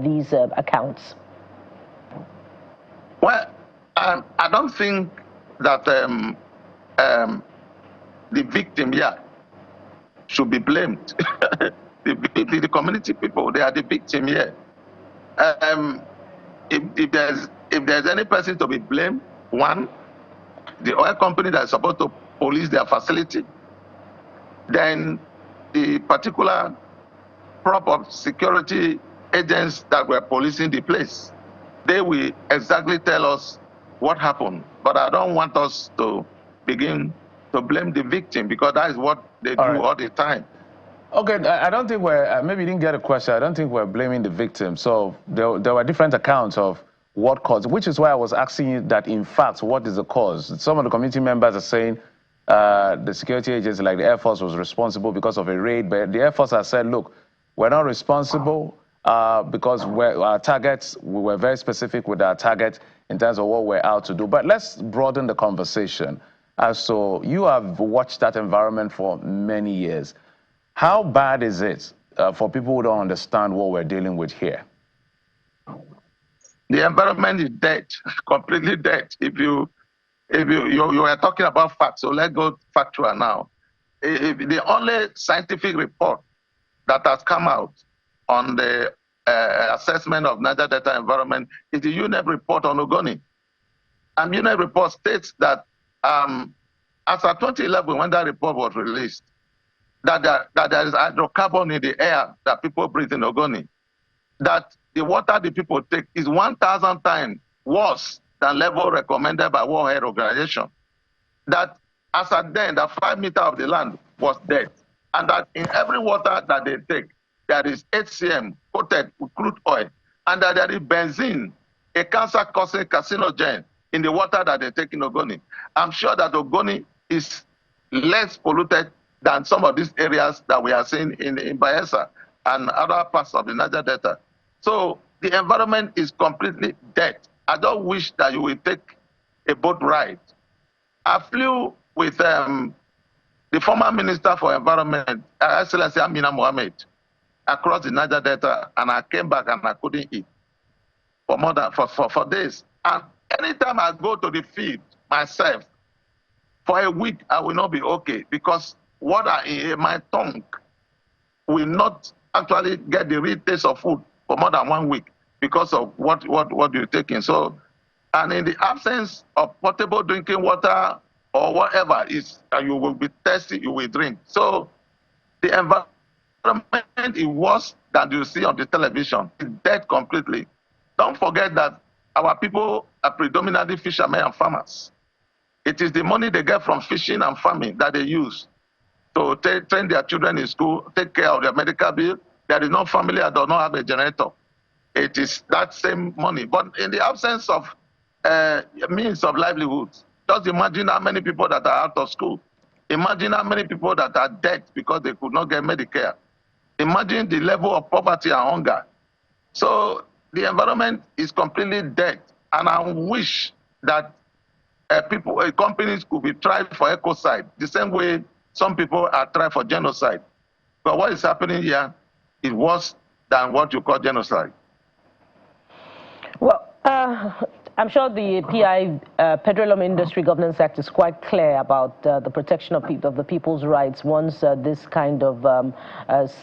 these accounts. Well, I don't think that the victim here should be blamed. the community people, they are the victim here. If there's any person to be blamed, one, the oil company that is supposed to police their facility, then the particular proper security agents that were policing the place. They will exactly tell us what happened. But I don't want us to begin to blame the victim, because that is what they do all the time. Okay, I don't think we're, maybe you didn't get a question. I don't think we're blaming the victim. So there were different accounts of what caused, which is why I was asking you that, in fact, what is the cause? Some of the community members are saying the security agency, like the Air Force, was responsible because of a raid. But the Air Force has said, look, we're not responsible because our targets, we were very specific with our target in terms of what we're out to do. But let's broaden the conversation. So you have watched that environment for many years. How bad is it for people who don't understand what we're dealing with here? The environment is dead, completely dead. If you are talking about facts, so let's go factual now. The only scientific report that has come out on the assessment of Niger Delta environment is the UNEP report on Ogoni. And UNEP report states that as of 2011, when that report was released, that there is hydrocarbon in the air that people breathe in Ogoni, that the water the people take is 1,000 times worse than level recommended by World Health Organization, that as at then, the 5 meters of the land was dead, and that in every water that they take, there is HCM coated with crude oil, and that there is benzene, a cancer-causing carcinogen, in the water that they take in Ogoni. I'm sure that Ogoni is less polluted than some of these areas that we are seeing in Bayelsa and other parts of the Niger Delta. So the environment is completely dead. I don't wish that you will take a boat ride. I flew with the former Minister for Environment, Excellency Amina Mohammed, across the Niger Delta, and I came back and I couldn't eat for more than for days. And anytime I go to the field myself, for a week I will not be okay, because water in my tongue will not actually get the real taste of food for more than 1 week because of what you're taking. So, and in the absence of potable drinking water or whatever, you will be thirsty, you will drink. So the environment is worse than you see on the television. It's dead completely. Don't forget that our people are predominantly fishermen and farmers. It is the money they get from fishing and farming that they use to train their children in school, take care of their medical bill. There is no family that does not have a generator. It is that same money. But in the absence of means of livelihood, just imagine how many people that are out of school. Imagine how many people that are dead because they could not get Medicare. Imagine the level of poverty and hunger. So the environment is completely dead. And I wish that companies could be tried for ecocide, the same way some people are tried for genocide. But what is happening here is worse than what you call genocide. Well, I'm sure the PI, Petroleum Industry Governance Act, is quite clear about the protection of the people's rights once this kind of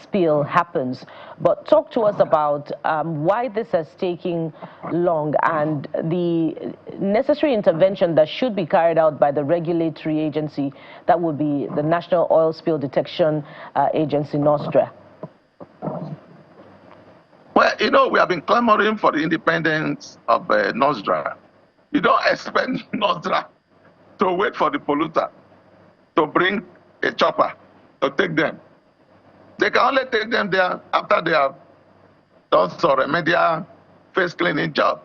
spill happens. But talk to us about why this has taken long and the necessary intervention that should be carried out by the regulatory agency, that would be the National Oil Spill Detection Agency, NOSTRA. Well, you know, we have been clamoring for the independence of Nostra. You don't expect Nostra to wait for the polluter to bring a chopper to take them. They can only take them there after they have done some remedial face cleaning job.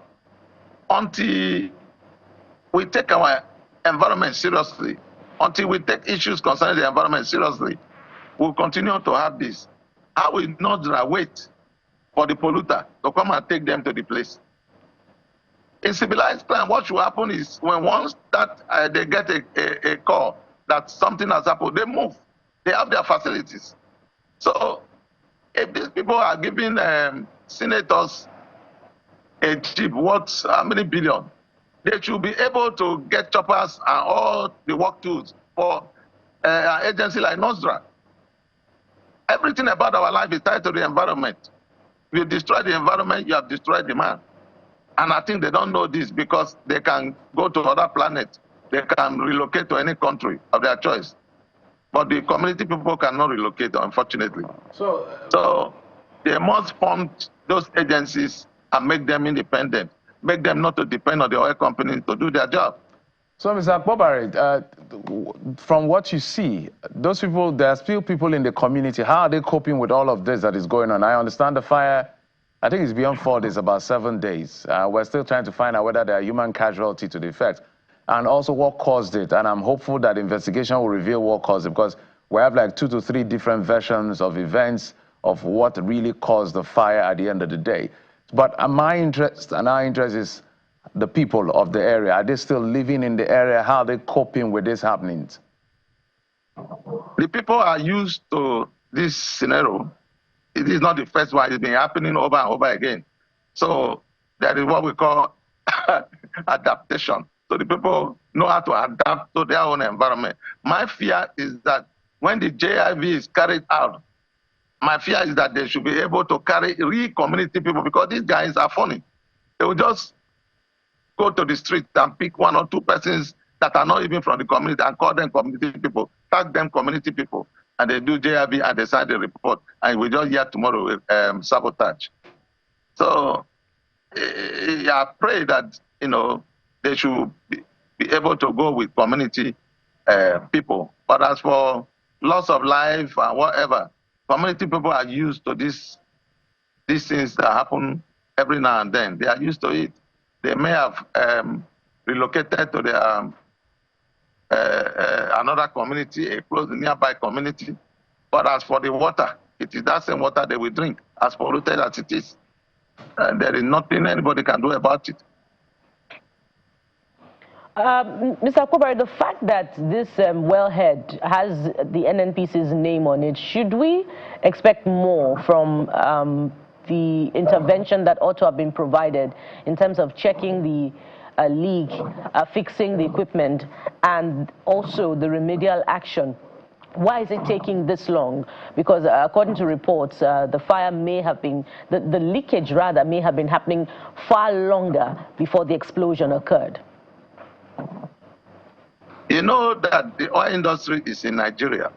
Until we take our environment seriously, until we take issues concerning the environment seriously, we'll continue to have this. I will not wait for the polluter to come and take them to the place. In civilized time, what should happen is when once that they get a call that something has happened, they move. They have their facilities. So if these people are giving senators a chip worth how many billion, they should be able to get choppers and all the work tools for an agency like Nostra. Everything about our life is tied to the environment. If you destroy the environment, you have destroyed the man. And I think they don't know this because they can go to other planets. They can relocate to any country of their choice. But the community people cannot relocate, unfortunately. So they must fund those agencies and make them independent. Make them not to depend on the oil companies to do their job. So, Mr. Akpobare, from what you see, those people, there are still people in the community. How are they coping with all of this that is going on? I understand the fire, I think it's beyond 4 days, about 7 days. We're still trying to find out whether there are human casualty to the effect and also what caused it. And I'm hopeful that investigation will reveal what caused it, because we have like 2 to 3 different versions of events of what really caused the fire at the end of the day. But my interest and our interest is the people of the area. Are they still living in the area? How are they coping with these happenings? The people are used to this scenario. It is not the first one. It's been happening over and over again. So that is what we call adaptation. So the people know how to adapt to their own environment. My fear is that when the JIV is carried out, my fear is that they should be able to carry real community people, because these guys are funny. They will just go to the street and pick 1 or 2 persons that are not even from the community and call them community people, tag them community people, and they do JIV and they sign the report, and we just hear tomorrow with sabotage. So I pray that, you know, they should be able to go with community people. But as for loss of life and whatever, community people are used to these things that happen every now and then. They are used to it. They may have relocated to their another community, a close nearby community. But as for the water, it is that same water they will drink, as polluted as it is. And there is nothing anybody can do about it. Mr. Akpobare, the fact that this wellhead has the NNPC's name on it, should we expect more from the intervention that ought to have been provided in terms of checking the leak, fixing the equipment, and also the remedial action? Why is it taking this long? Because according to reports, the fire may have been, the leakage rather, may have been happening far longer before the explosion occurred. You know that the oil industry is in Nigeria.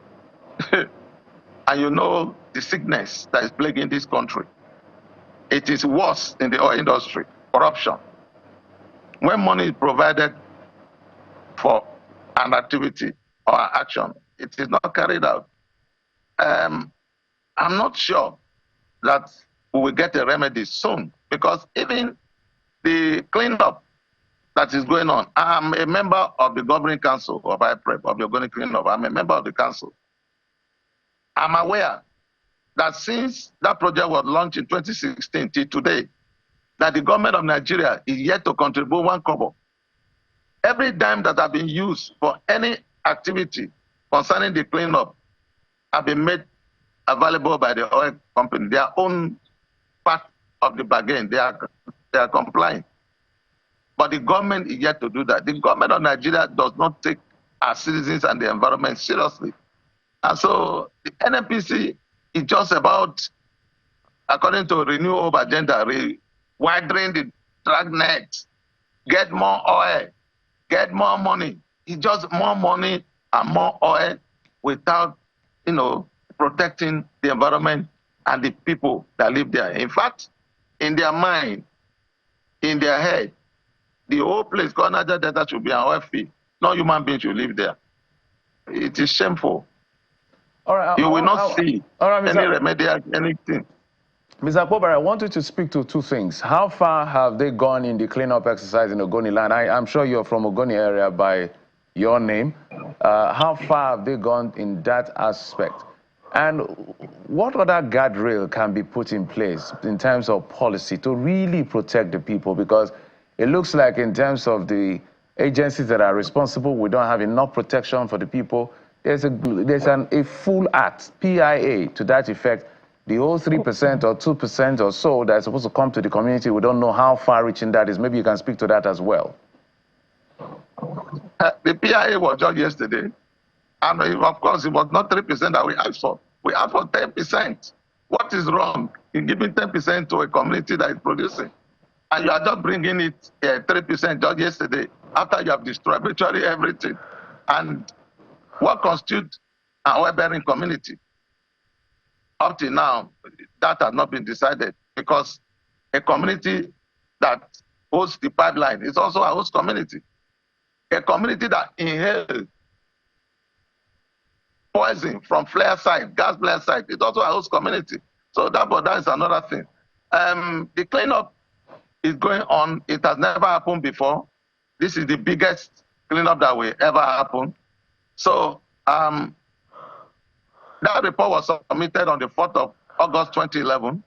And you know the sickness that is plaguing this country. It is worse in the oil industry, corruption. When money is provided for an activity or action, it is not carried out. I'm not sure that we will get a remedy soon, because even the cleanup that is going on, I'm a member of the governing council of IPREP, of the organic cleanup. I'm a member of the council. I'm aware that since that project was launched in 2016 till today, that the government of Nigeria is yet to contribute 1 kobo. Every dime that have been used for any activity concerning the cleanup have been made available by the oil company. Their own part of the bargain, they are complying. But the government is yet to do that. The government of Nigeria does not take our citizens and the environment seriously. And so the NNPC is just about, according to Renew Hope agenda, widening the dragnet, get more oil, get more money. It's just more money and more oil without, you know, protecting the environment and the people that live there. In fact, in their mind, in their head, the whole place called Niger Delta should be an oil field. No human being should live there. It is shameful. All right, you will not see any remedial anything. Mr. Akpobare, I want you to speak to two things. How far have they gone in the cleanup exercise in Ogoni land? I'm sure you're from Ogoni area by your name. How far have they gone in that aspect? And what other guardrail can be put in place in terms of policy to really protect the people? Because it looks like in terms of the agencies that are responsible, we don't have enough protection for the people. There's a full act, PIA, to that effect. The whole 3% or 2% or so that's supposed to come to the community, we don't know how far-reaching that is. Maybe you can speak to that as well. The PIA was just yesterday. And of course, it was not 3% that we asked for. We asked for 10%. What is wrong in giving 10% to a community that is producing? And you are just bringing it 3% just yesterday after you have destroyed virtually everything. And what constitutes an oil-bearing community? Up till now, that has not been decided because a community that hosts the pipeline is also a host community. A community that inhales poison from flare site, gas flare site, is also a host community. So that is another thing. The cleanup is going on. It has never happened before. This is the biggest cleanup that will ever happen. So that report was submitted on the 4th of August 2011.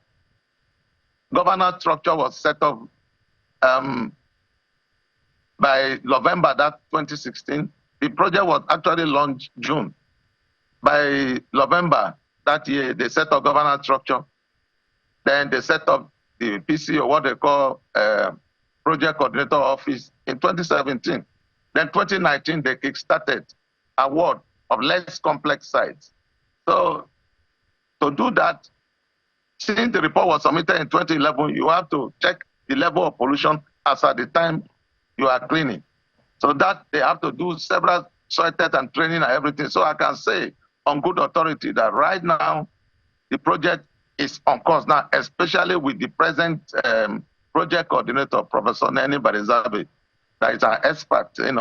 Governance structure was set up by November 2016. The project was actually launched June. By November that year, they set up governance structure. Then they set up the PC, or what they call Project Coordinator Office, in 2017. Then 2019, they kickstarted award of less complex sites. So to do that, since the report was submitted in 2011, you have to check the level of pollution as at the time you are cleaning. So that they have to do several soil test and training and everything. So I can say on good authority that right now, the project is on course now, especially with the present project coordinator, Professor Neni Barizabe, that is an expert, and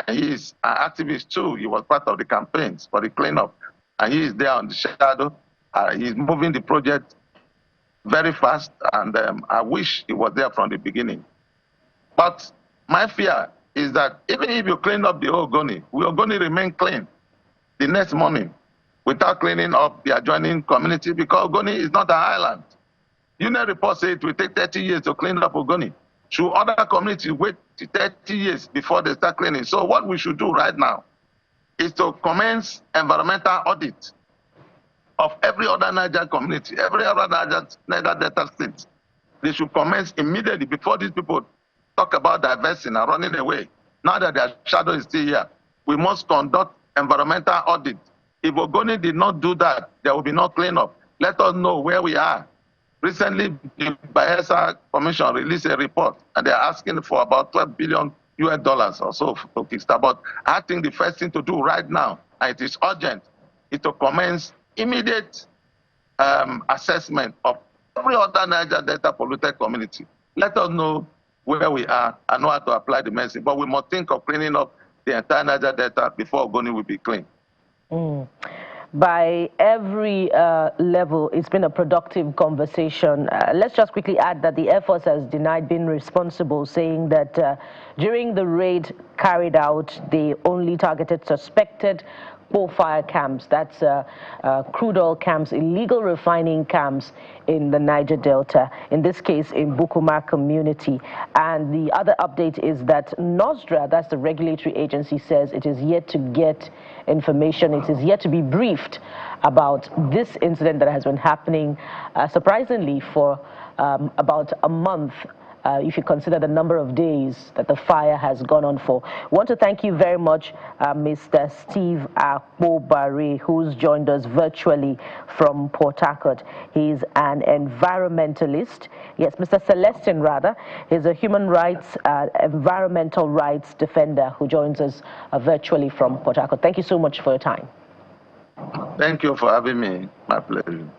he is an activist too. He was part of the campaigns for the cleanup. And he is there on the shadow. He's moving the project very fast, and I wish he was there from the beginning. But my fear is that even if you clean up the whole Ogoni, will Ogoni remain clean the next morning without cleaning up the adjoining community? Because Ogoni is not an island. UNED report says it will take 30 years to clean up Ogoni. Should other communities wait 30 years before they start cleaning? So what we should do right now is to commence environmental audit of every other Niger community, every other Niger Delta state. They should commence immediately before these people talk about divesting and running away. Now that their shadow is still here, we must conduct environmental audit. If Ogoni did not do that, there will be no cleanup. Let us know where we are. Recently, the Bayelsa Commission released a report, and they're asking for about $12 billion or so to kickstart. But I think the first thing to do right now, and it is urgent, is to commence immediate assessment of every other Niger Delta polluted community. Let us know where we are and know how to apply the medicine. But we must think of cleaning up the entire Niger Delta before Ogoni will be clean. By every level, it's been a productive conversation. Let's just quickly add that the Air Force has denied being responsible, saying that during the raid carried out, they only targeted suspected coal-fire camps, that's crude oil camps, illegal refining camps in the Niger Delta, in this case in Bukuma community. And the other update is that NOSDRA, that's the regulatory agency, says it is yet to get information, it is yet to be briefed about this incident that has been happening, surprisingly, for about a month. If you consider the number of days that the fire has gone on for. I want to thank you very much, Mr. Steve Akpobare, who's joined us virtually from Port Harcourt. He's an environmentalist. Yes, Mr. Celestin, rather. He's a human rights, environmental rights defender who joins us virtually from Port Harcourt. Thank you so much for your time. Thank you for having me. My pleasure.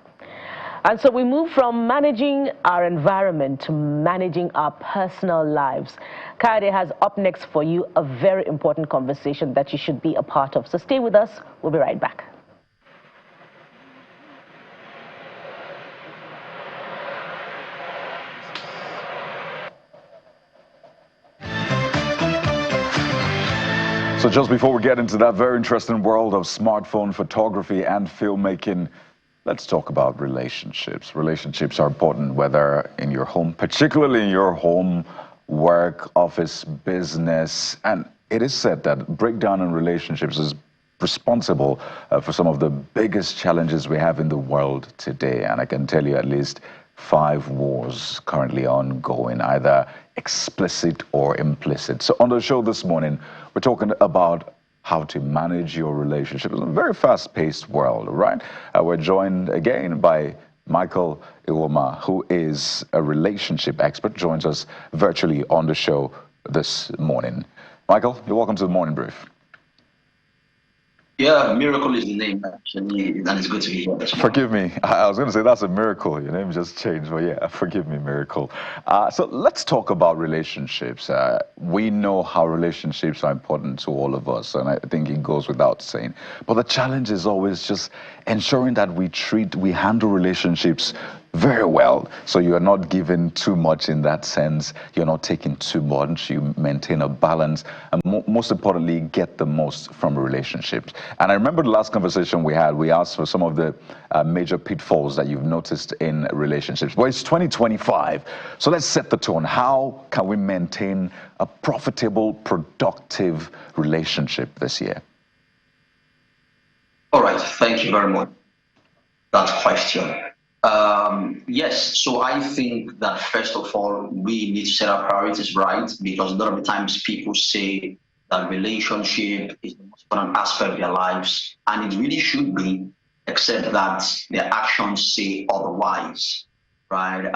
And so we move from managing our environment to managing our personal lives. Kayode has up next for you a very important conversation that you should be a part of. So stay with us. We'll be right back. So just before we get into that very interesting world of smartphone photography and filmmaking, let's talk about relationships. Relationships are important, whether in your home, particularly in your home, work, office, business. And it is said that breakdown in relationships is responsible for some of the biggest challenges we have in the world today. And I can tell you at least 5 wars currently ongoing, either explicit or implicit. So on the show this morning, we're talking about how to manage your relationships in a very fast-paced world, right? We're joined again by Michael Iwoma, who is a relationship expert, joins us virtually on the show this morning. Michael, you're welcome to the Morning Brief. Yeah, Miracle is the name, actually, and it's good to be here. Forgive me. I was going to say that's a miracle. Your name just changed, but yeah, forgive me, Miracle. So let's talk about relationships. We know how relationships are important to all of us, and I think it goes without saying. But the challenge is always just ensuring that we handle relationships very well. So you are not giving too much in that sense. You're not taking too much. You maintain a balance. And most importantly, get the most from relationships. And I remember the last conversation we had, we asked for some of the major pitfalls that you've noticed in relationships. Well, it's 2025. So let's set the tone. How can we maintain a profitable, productive relationship this year? All right. Thank you very much. That question. Yes, so I think that first of all, we need to set our priorities right, because a lot of the times people say that relationship is the most important aspect of their lives, and it really should be, except that their actions say otherwise, right?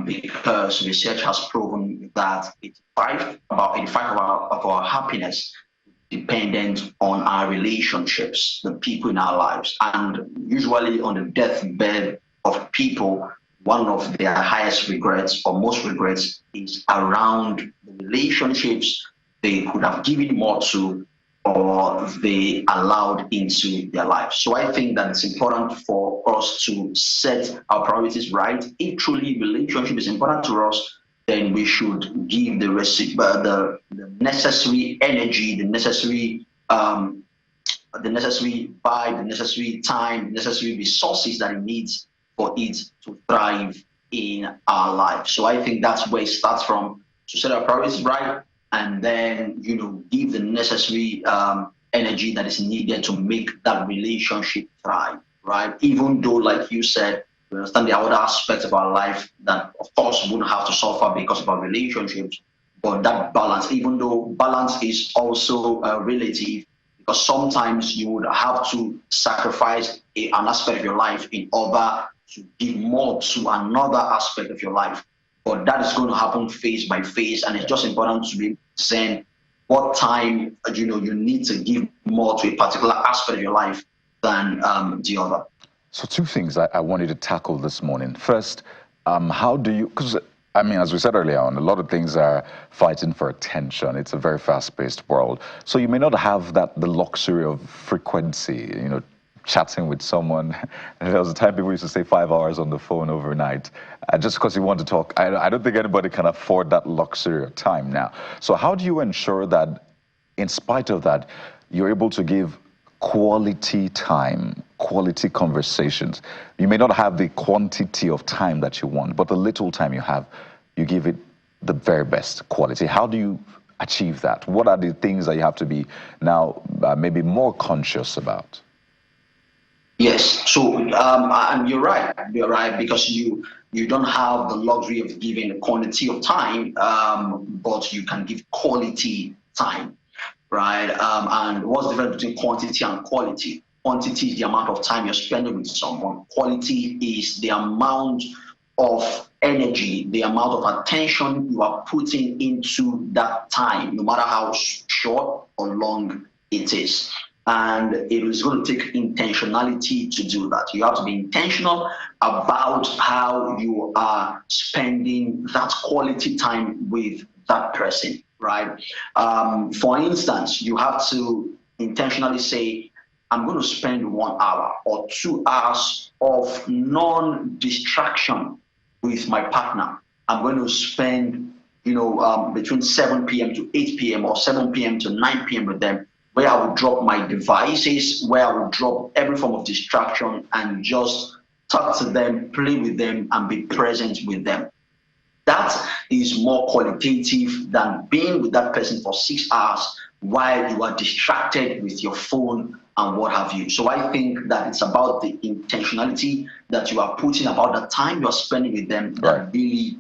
Because research has proven that about 85% of our happiness dependent on our relationships, the people in our lives, and usually on the deathbed of people, one of their highest regrets or most regrets is around the relationships they could have given more to or they allowed into their lives. So I think that it's important for us to set our priorities right. If truly relationship is important to us, then we should give the necessary energy, the necessary vibe, the necessary time, the necessary resources that it needs for it to thrive in our life. So I think that's where it starts from, to set our priorities right, and then, give the necessary energy that is needed to make that relationship thrive, right? Even though, like you said, we understand the other aspects of our life that, of course, wouldn't have to suffer because of our relationships, but that balance, even though balance is also relative, because sometimes you would have to sacrifice an aspect of your life in order to give more to another aspect of your life. But that is going to happen phase by phase, and it's just important to be saying what time you need to give more to a particular aspect of your life than the other. So 2 things I wanted to tackle this morning. First, how do you, because I mean, as we said earlier on, a lot of things are fighting for attention. It's a very fast-paced world. So you may not have the luxury of frequency, chatting with someone. And there was a time people used to say 5 hours on the phone overnight, just because you want to talk. I don't think anybody can afford that luxury of time now. So how do you ensure that, in spite of that, you're able to give quality time, quality conversations? You may not have the quantity of time that you want, but the little time you have, you give it the very best quality. How do you achieve that? What are the things that you have to be now maybe more conscious about? Yes, so and you're right, because you don't have the luxury of giving a quantity of time, but you can give quality time, right? And what's the difference between quantity and quality? Quantity is the amount of time you're spending with someone. Quality is the amount of energy, the amount of attention you are putting into that time, no matter how short or long it is. And it is going to take intentionality to do that. You have to be intentional about how you are spending that quality time with that person, right? For instance, you have to intentionally say, I'm going to spend 1 hour or 2 hours of non-distraction with my partner. I'm going to spend, between 7 p.m. to 8 p.m. or 7 p.m. to 9 p.m. with them, where I will drop my devices, where I will drop every form of distraction and just talk to them, play with them, and be present with them. That is more qualitative than being with that person for 6 hours while you are distracted with your phone and what have you. So I think that it's about the intentionality that you are putting about the time you are spending with them that really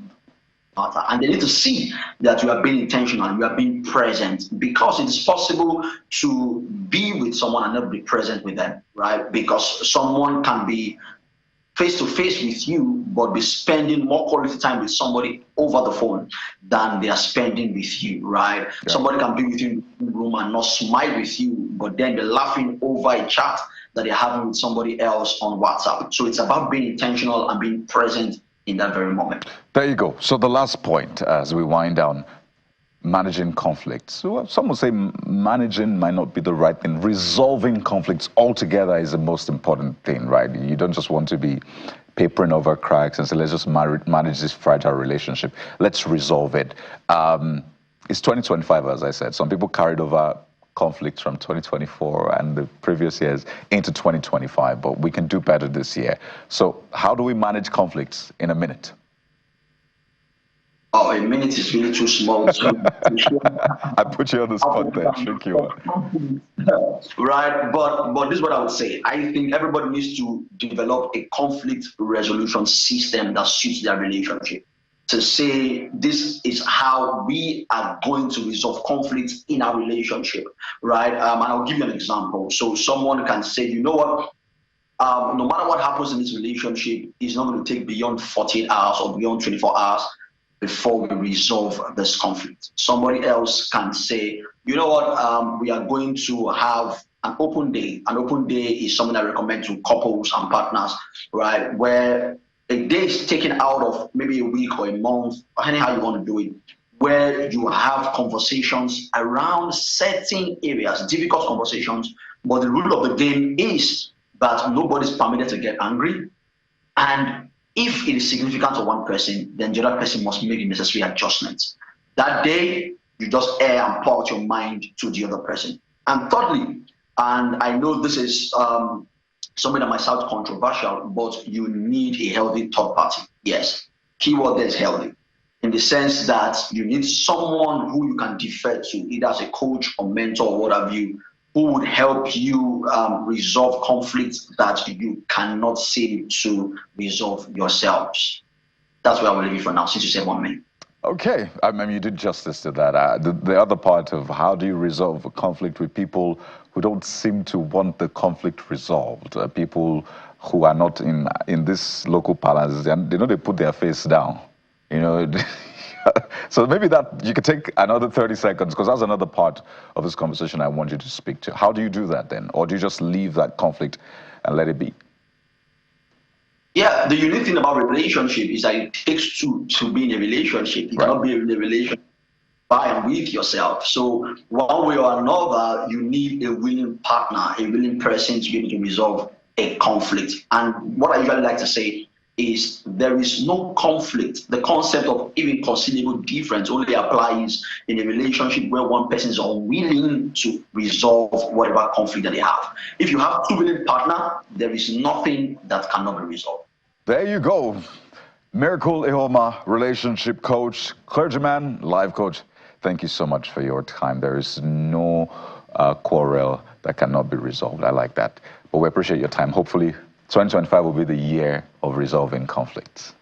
matter. And they need to see that you are being intentional, you are being present, because it's possible to be with someone and not be present with them, right? Because someone can be face to face with you, but be spending more quality time with somebody over the phone than they are spending with you, right? Yeah. Somebody can be with you in the room and not smile with you, but then they're laughing over a chat that they're having with somebody else on WhatsApp. So it's about being intentional and being present in that very moment. There you go. So the last point as we wind down, managing conflicts. So some will say managing might not be the right thing. Resolving conflicts altogether is the most important thing, right? You don't just want to be papering over cracks and say, let's just manage this fragile relationship. Let's resolve it. It's 2025, as I said. Some people carried over conflicts from 2024 and the previous years into 2025, but we can do better this year. So how do we manage conflicts in a minute? Oh, a minute is really too small. I put you on the spot there, trick you out. Right, but this is what I would say. I think everybody needs to develop a conflict resolution system that suits their relationship. To say this is how we are going to resolve conflicts in our relationship, right? And I'll give you an example. So someone can say, you know what? No matter what happens in this relationship, it's not going to take beyond 48 hours or beyond 24 hours before we resolve this conflict. Somebody else can say, you know what, we are going to have an open day. An open day is something I recommend to couples and partners, right? Where a day is taken out of maybe a week or a month, anyhow you want to do it, where you have conversations around certain areas, difficult conversations, but the rule of the game is that nobody's permitted to get angry. And if it is significant to one person, then the other person must make the necessary adjustments. That day, you just air and pour out your mind to the other person. And thirdly, and I know this is something that might sound controversial, but you need a healthy third party. Yes, keyword there is healthy, in the sense that you need someone who you can defer to, either as a coach or mentor or what have you, who would help you resolve conflicts that you cannot seem to resolve yourselves. That's where I will leave you for now, since you said 1 minute. Okay, I mean, you did justice to that. The other part of how do you resolve a conflict with people who don't seem to want the conflict resolved, people who are not in this local palace, and they put their face down, So maybe that you could take another 30 seconds, because that's another part of this conversation I want you to speak to. How do you do that then? Or do you just leave that conflict and let it be? Yeah, the unique thing about a relationship is that it takes two to be in a relationship. You cannot be in a relationship by and with yourself. So one way or another, you need a willing partner, a willing person to be able to resolve a conflict. And what I usually like to say is there is no conflict. The concept of even conceivable difference only applies in a relationship where one person is unwilling to resolve whatever conflict that they have. If you have two willing partners, there is nothing that cannot be resolved. There you go. Miracle Ihoma, relationship coach, clergyman, life coach. Thank you so much for your time. There is no quarrel that cannot be resolved. I like that. But we appreciate your time. Hopefully 2025 will be the year of resolving conflicts.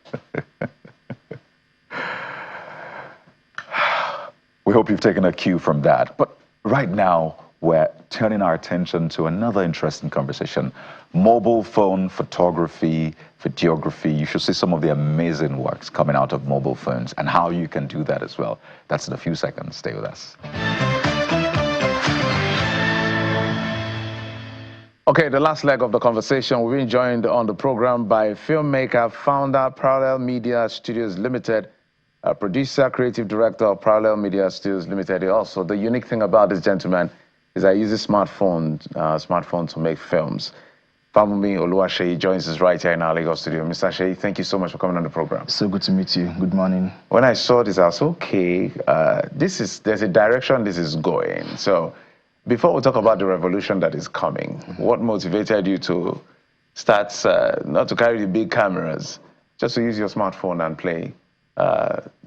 We hope you've taken a cue from that. But right now, we're turning our attention to another interesting conversation. Mobile phone photography, videography. You should see some of the amazing works coming out of mobile phones and how you can do that as well. That's in a few seconds. Stay with us. Okay, the last leg of the conversation, we've been joined on the program by filmmaker, founder, Parallel Media Studios Limited, producer, creative director of Parallel Media Studios Limited. Also, the unique thing about this gentleman is I use a smartphone to make films. Famumi Oluwaseyi joins us right here in our Lagos studio. Mr. Seyi, thank you so much for coming on the program. So good to meet you. Good morning. When I saw this, I was okay. There's a direction this is going. So, before we talk about the revolution that is coming, what motivated you to start, not to carry the big cameras, just to use your smartphone and play,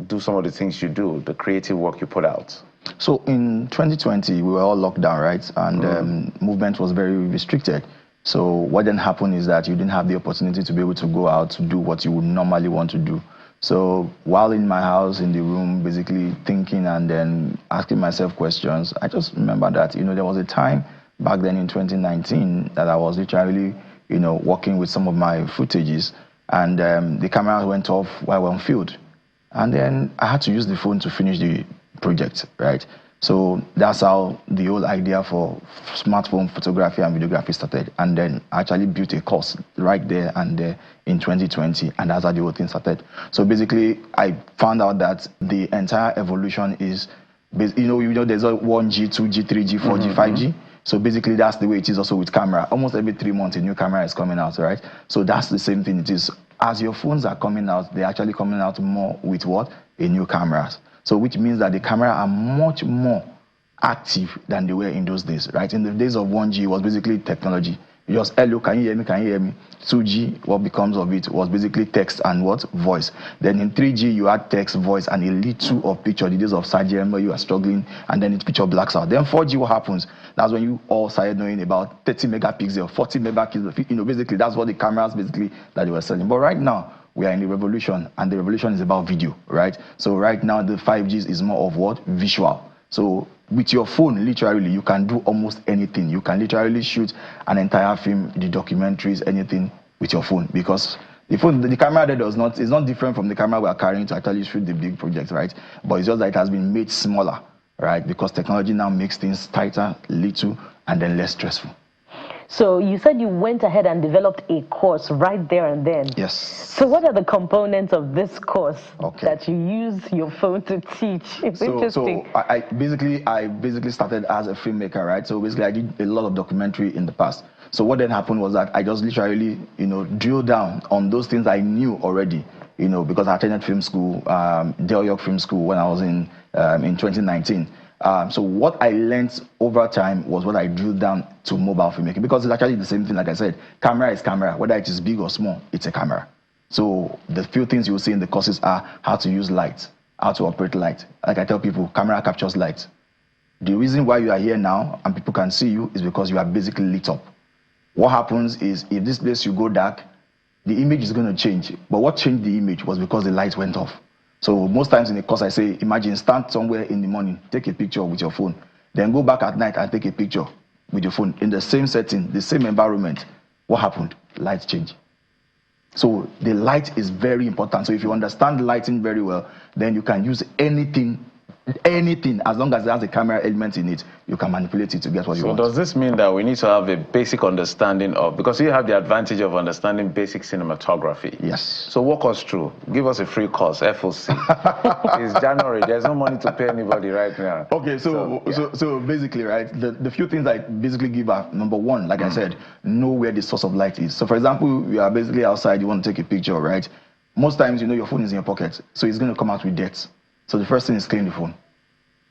do some of the things you do, the creative work you put out? So in 2020, we were all locked down, right? And movement was very restricted. So what then happened is that you didn't have the opportunity to be able to go out to do what you would normally want to do. So while in my house, in the room, basically thinking and then asking myself questions, I just remember that, there was a time back then in 2019 that I was literally, working with some of my footages, and the camera went off while we were on field. And then I had to use the phone to finish the project, right? So that's how the whole idea for smartphone photography and videography started. And then I actually built a course right there and there in 2020, and that's how the whole thing started. So basically, I found out that the entire evolution is, there's a 1G, 2G, 3G, 4G, 5G. So basically, that's the way it is also with camera. Almost every 3 months, a new camera is coming out, right? So that's the same thing it is. As your phones are coming out, they're actually coming out more with what? A new cameras. So which means that the camera are much more active than they were in those days, right? In the days of 1G, it was basically technology. You just, hello, can you hear me, can you hear me? 2G, what becomes of it was basically text and what? Voice. Then in 3G, you had text, voice, and a little of picture. The days of Sergeant, where you are struggling, and then the picture blacks out. Then 4G, what happens? That's when you all started knowing about 30 megapixels, 40 megapixels. Basically, that's what the cameras basically that they were selling. But right now, we are in the revolution, and the revolution is about video, right? So right now, the 5G is more of what? Visual. So with your phone, literally, you can do almost anything. You can literally shoot an entire film, the documentaries, anything with your phone, because the phone, the camera there is not different from the camera we are carrying to actually shoot the big projects, right? But it's just that it has been made smaller, right? Because technology now makes things tighter, little, and then less stressful. So you said you went ahead and developed a course right there and then. Yes. So what are the components of this course that you use your phone to teach? It's interesting. So I basically started as a filmmaker, right? So basically I did a lot of documentary in the past. So what then happened was that I just literally, drilled down on those things I knew already, because I attended film school, Del York Film School when I was in 2019. So what I learned over time was what I drilled down to mobile filmmaking, because it's actually the same thing. Like I said, camera is camera, whether it is big or small, it's a camera. So the few things you will see in the courses are how to use light, how to operate light. Like I tell people, camera captures light. The reason why you are here now and people can see you is because you are basically lit up. What happens is if this place you go dark, the image is going to change. But what changed the image was because the light went off. So most times in the course I say, imagine stand somewhere in the morning, take a picture with your phone, then go back at night and take a picture with your phone in the same setting, the same environment. What happened? Light change. So the light is very important. So if you understand lighting very well, then you can use anything, as long as it has a camera element in it, you can manipulate it to get what you want. So does this mean that we need to have a basic understanding of, because you have the advantage of understanding basic cinematography. Yes. So walk us through. Give us a free course, FOC. It's January. There's no money to pay anybody right now. Okay, so basically, right, the few things I basically give are, number one, like I said, know where the source of light is. So for example, you are basically outside, you want to take a picture, right? Most times, your phone is in your pocket, so it's going to come out with dirt. So the first thing is clean the phone.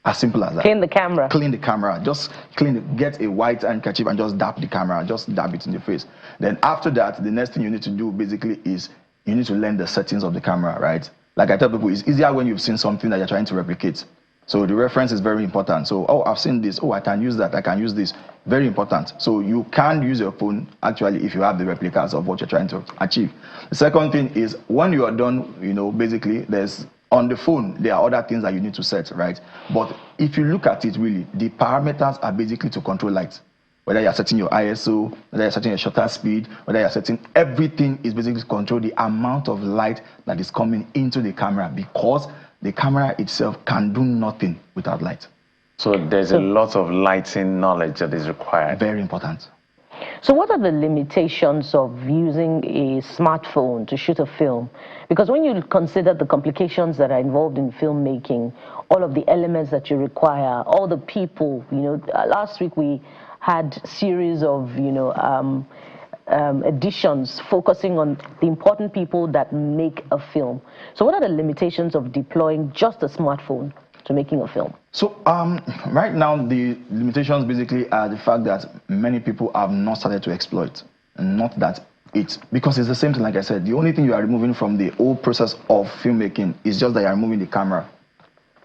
As simple as that. Clean the camera. Clean the camera. Just clean it. Get a white handkerchief and just dab the camera. Just dab it in the face. Then after that, the next thing you need to do basically is you need to learn the settings of the camera, right? Like I tell people, it's easier when you've seen something that you're trying to replicate. So the reference is very important. So, oh, I've seen this. Oh, I can use that. I can use this. Very important. So you can use your phone, actually, if you have the replicas of what you're trying to achieve. The second thing is when you are done, basically, there's on the phone, there are other things that you need to set, right? But if you look at it really, the parameters are basically to control light. Whether you're setting your ISO, whether you're setting your shutter speed, whether you're setting, everything is basically to control the amount of light that is coming into the camera, because the camera itself can do nothing without light. So there's a lot of lighting knowledge that is required. Very important. So what are the limitations of using a smartphone to shoot a film? Because when you consider the complications that are involved in filmmaking, all of the elements that you require, all the people, last week we had a series of, editions focusing on the important people that make a film. So what are the limitations of deploying just a smartphone to making a film? So right now the limitations basically are the fact that many people have not started to exploit, and not that because it's the same thing. Like I said, the only thing you are removing from the whole process of filmmaking is just that you are removing the camera,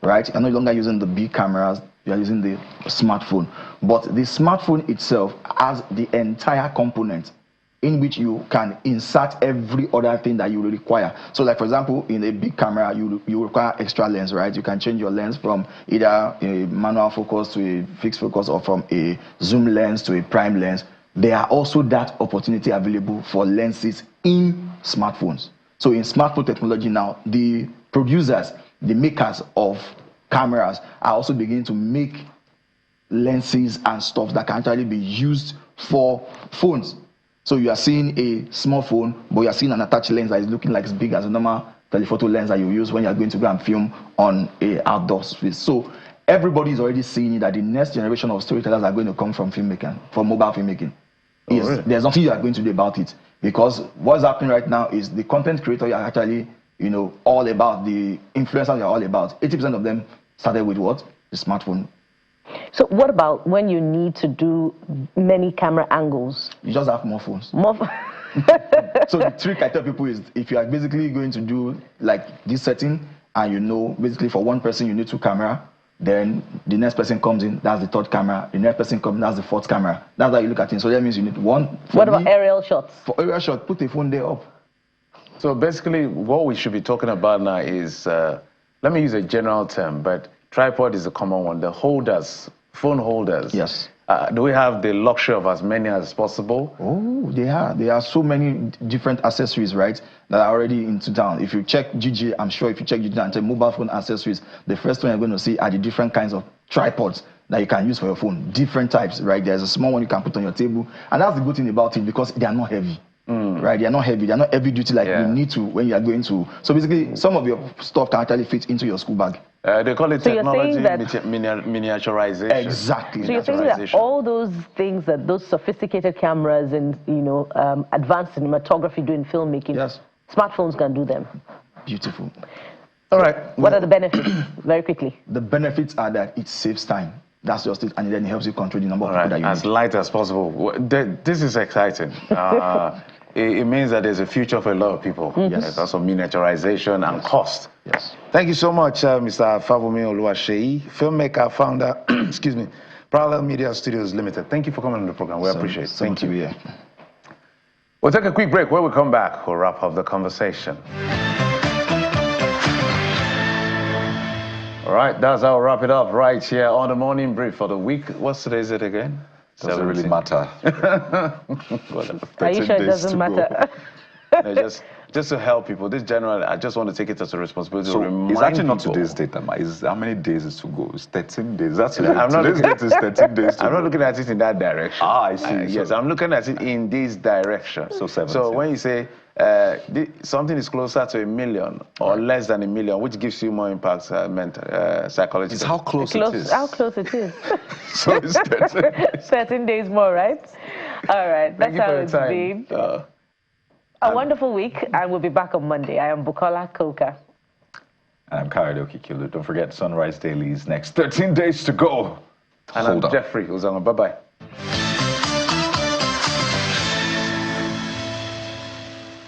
right? You're no longer using the big cameras, you are using the smartphone. But the smartphone itself has the entire component in which you can insert every other thing that you will require. So like, for example, in a big camera, you require extra lens, right? You can change your lens from either a manual focus to a fixed focus, or from a zoom lens to a prime lens. There are also that opportunity available for lenses in smartphones. So in smartphone technology now, the producers, the makers of cameras are also beginning to make lenses and stuff that can actually be used for phones. So you are seeing a small phone, but you are seeing an attached lens that is looking like as big as a normal telephoto lens that you use when you are going to go and film on a outdoor space. So everybody is already seeing that the next generation of storytellers are going to come from filmmaking, from mobile filmmaking. Really? There's nothing you are going to do about it, because what's happening right now is the content creator are actually, all about, the influencers are all about. 80% of them started with what? The smartphone. So what about when you need to do many camera angles? You just have more phones. More. So the trick I tell people is, if you are basically going to do like this setting, and basically for one person you need 2 cameras, then the next person comes in, that's the 3rd camera. The next person comes, that's the 4th camera. That's how you look at it. So that means you need 1. What about aerial shots? For aerial shot, put a phone there up. So basically, what we should be talking about now is, let me use a general term, but tripod is a common one. The holders, phone holders. Yes. Do we have the luxury of as many as possible? Oh, there are so many different accessories, right, that are already into town. If you check GG, I'm sure if you check GG and check mobile phone accessories, the first one you're going to see are the different kinds of tripods that you can use for your phone. Different types, right? There's a small one you can put on your table, and that's the good thing about it, because they are not heavy. Right, they are not heavy. They are not heavy duty like you need to when you are going to. So basically, some of your stuff can actually fit into your school bag. They call it technology miniaturization. Exactly. So you're saying that all those things that those sophisticated cameras and advanced cinematography do in filmmaking, yes, smartphones can do them. Beautiful. All right. What are the benefits? Very quickly. The benefits are that it saves time. That's just it, and then it helps you control the number of people that you as need. Light as possible. This is exciting. It means that there's a future for a lot of people. Yes. There's also miniaturization and cost. Yes. Thank you so much, Mr. Favomi Oluwaseyi, filmmaker, founder, excuse me, Parallel Media Studios Limited. Thank you for coming on the program. We appreciate it. Thank you. Yeah. We'll take a quick break. When we come back, we'll wrap up the conversation. All right, that's how we'll wrap it up right here on the morning brief for the week. What's today's it again? Doesn't really matter. Are you sure it doesn't matter? No, just to help people. This general, I just want to take it as a responsibility. So it's actually not today's date. How many days is to go? It's 13 days. That's today's date is 13 days. I'm not looking at it in that direction. I see. Yes, I'm looking at it in this direction. So 17. So when you say something is closer to 1 million or less than 1 million, which gives you more impact, psychologically. It's how close it is. How close it is. So it's 13 days more, right? All right, that's how it's been. A wonderful week, and we'll be back on Monday. I am Bukola Koka. And I'm Kayode Okikilu. Don't forget Sunrise Daily is next. 13 days to go. And I'm Jeffrey Uzama. Bye-bye.